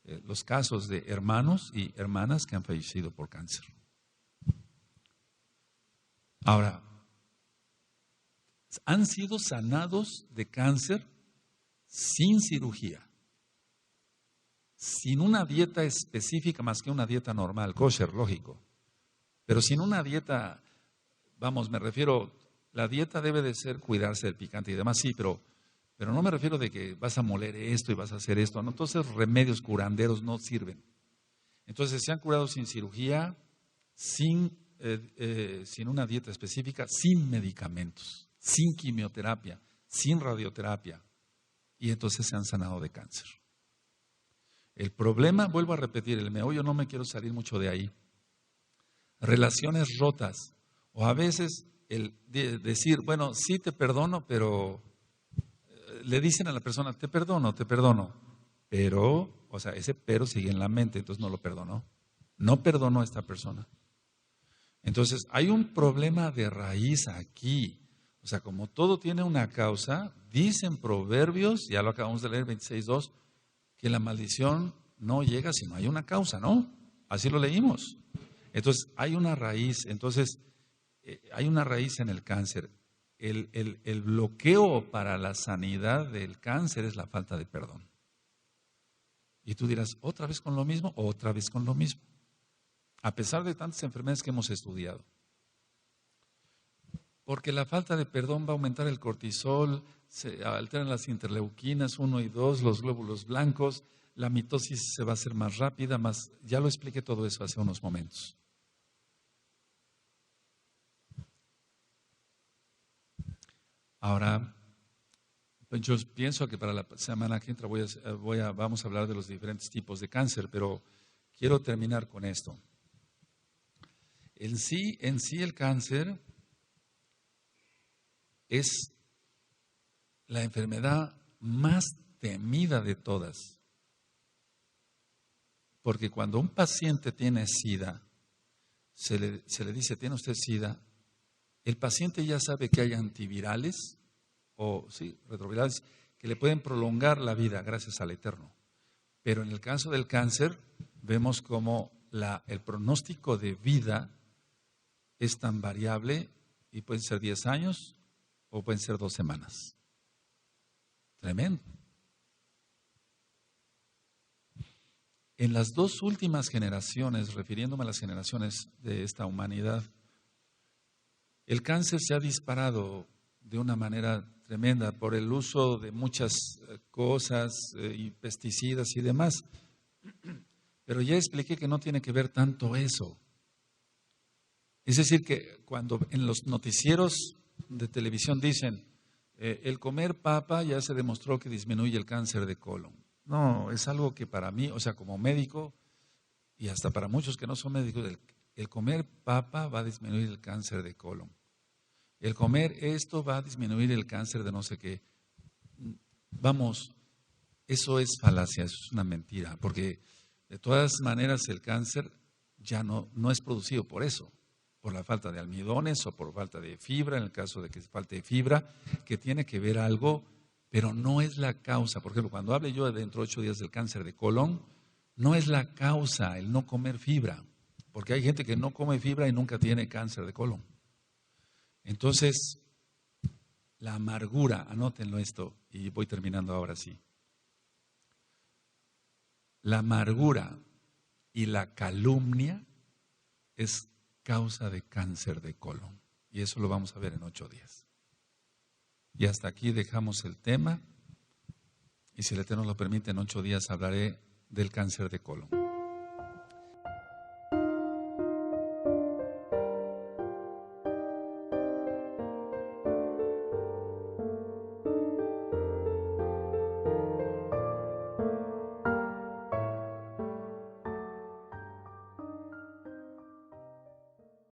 los casos de hermanos y hermanas que han fallecido por cáncer. Ahora, han sido sanados de cáncer sin cirugía. Sin una dieta específica más que una dieta normal, kosher, lógico. Pero sin una dieta, vamos, me refiero, la dieta debe de ser cuidarse del picante y demás, sí, pero no me refiero de que vas a moler esto y vas a hacer esto, no, entonces remedios curanderos no sirven. Entonces se han curado sin cirugía, sin una dieta específica, sin medicamentos, sin quimioterapia, sin radioterapia, y entonces se han sanado de cáncer. El problema, vuelvo a repetir, el meollo, no me quiero salir mucho de ahí. Relaciones rotas, o a veces decir, bueno, sí te perdono, pero le dicen a la persona, te perdono, pero, o sea, ese pero sigue en la mente, entonces no lo perdonó. No perdonó a esta persona. Entonces, hay un problema de raíz aquí. O sea, como todo tiene una causa, dicen Proverbios, ya lo acabamos de leer, 26:2, que la maldición no llega si no hay una causa, ¿no? Así lo leímos. Entonces, hay una raíz. Entonces, hay una raíz en el cáncer. El bloqueo para la sanidad del cáncer es la falta de perdón. Y tú dirás, ¿otra vez con lo mismo? Otra vez con lo mismo. A pesar de tantas enfermedades que hemos estudiado. Porque la falta de perdón va a aumentar el cortisol, se alteran las interleuquinas 1 y 2, los glóbulos blancos, la mitosis se va a hacer más rápida, ya lo expliqué todo eso hace unos momentos. Ahora, pues yo pienso que para la semana que entra vamos a hablar de los diferentes tipos de cáncer, pero quiero terminar con esto. En sí el cáncer es la enfermedad más temida de todas. Porque cuando un paciente tiene SIDA, se le dice, ¿tiene usted SIDA? El paciente ya sabe que hay antivirales, retrovirales, que le pueden prolongar la vida gracias al Eterno. Pero en el caso del cáncer, vemos como el pronóstico de vida es tan variable y pueden ser 10 años o pueden ser 2 semanas. Tremendo. En las 2 últimas generaciones, refiriéndome a las generaciones de esta humanidad, el cáncer se ha disparado de una manera tremenda por el uso de muchas cosas y pesticidas y demás. Pero ya expliqué que no tiene que ver tanto eso. Es decir, que cuando en los noticieros de televisión dicen, el comer papa ya se demostró que disminuye el cáncer de colon. No, es algo que para mí, o sea, como médico, y hasta para muchos que no son médicos, el comer papa va a disminuir el cáncer de colon. El comer esto va a disminuir el cáncer de no sé qué. Vamos, eso es falacia, eso es una mentira, porque de todas maneras el cáncer ya no es producido por eso, por la falta de almidones o por falta de fibra, en el caso de que falte fibra, que tiene que ver algo, pero no es la causa. Por ejemplo, cuando hable yo dentro de 8 días del cáncer de colon, no es la causa el no comer fibra, porque hay gente que no come fibra y nunca tiene cáncer de colon. Entonces, la amargura, anótenlo esto, y voy terminando ahora sí. La amargura y la calumnia es causa de cáncer de colon. Y eso lo vamos a ver en 8 días. Y hasta aquí dejamos el tema. Y si el Eterno lo permite, en 8 días hablaré del cáncer de colon.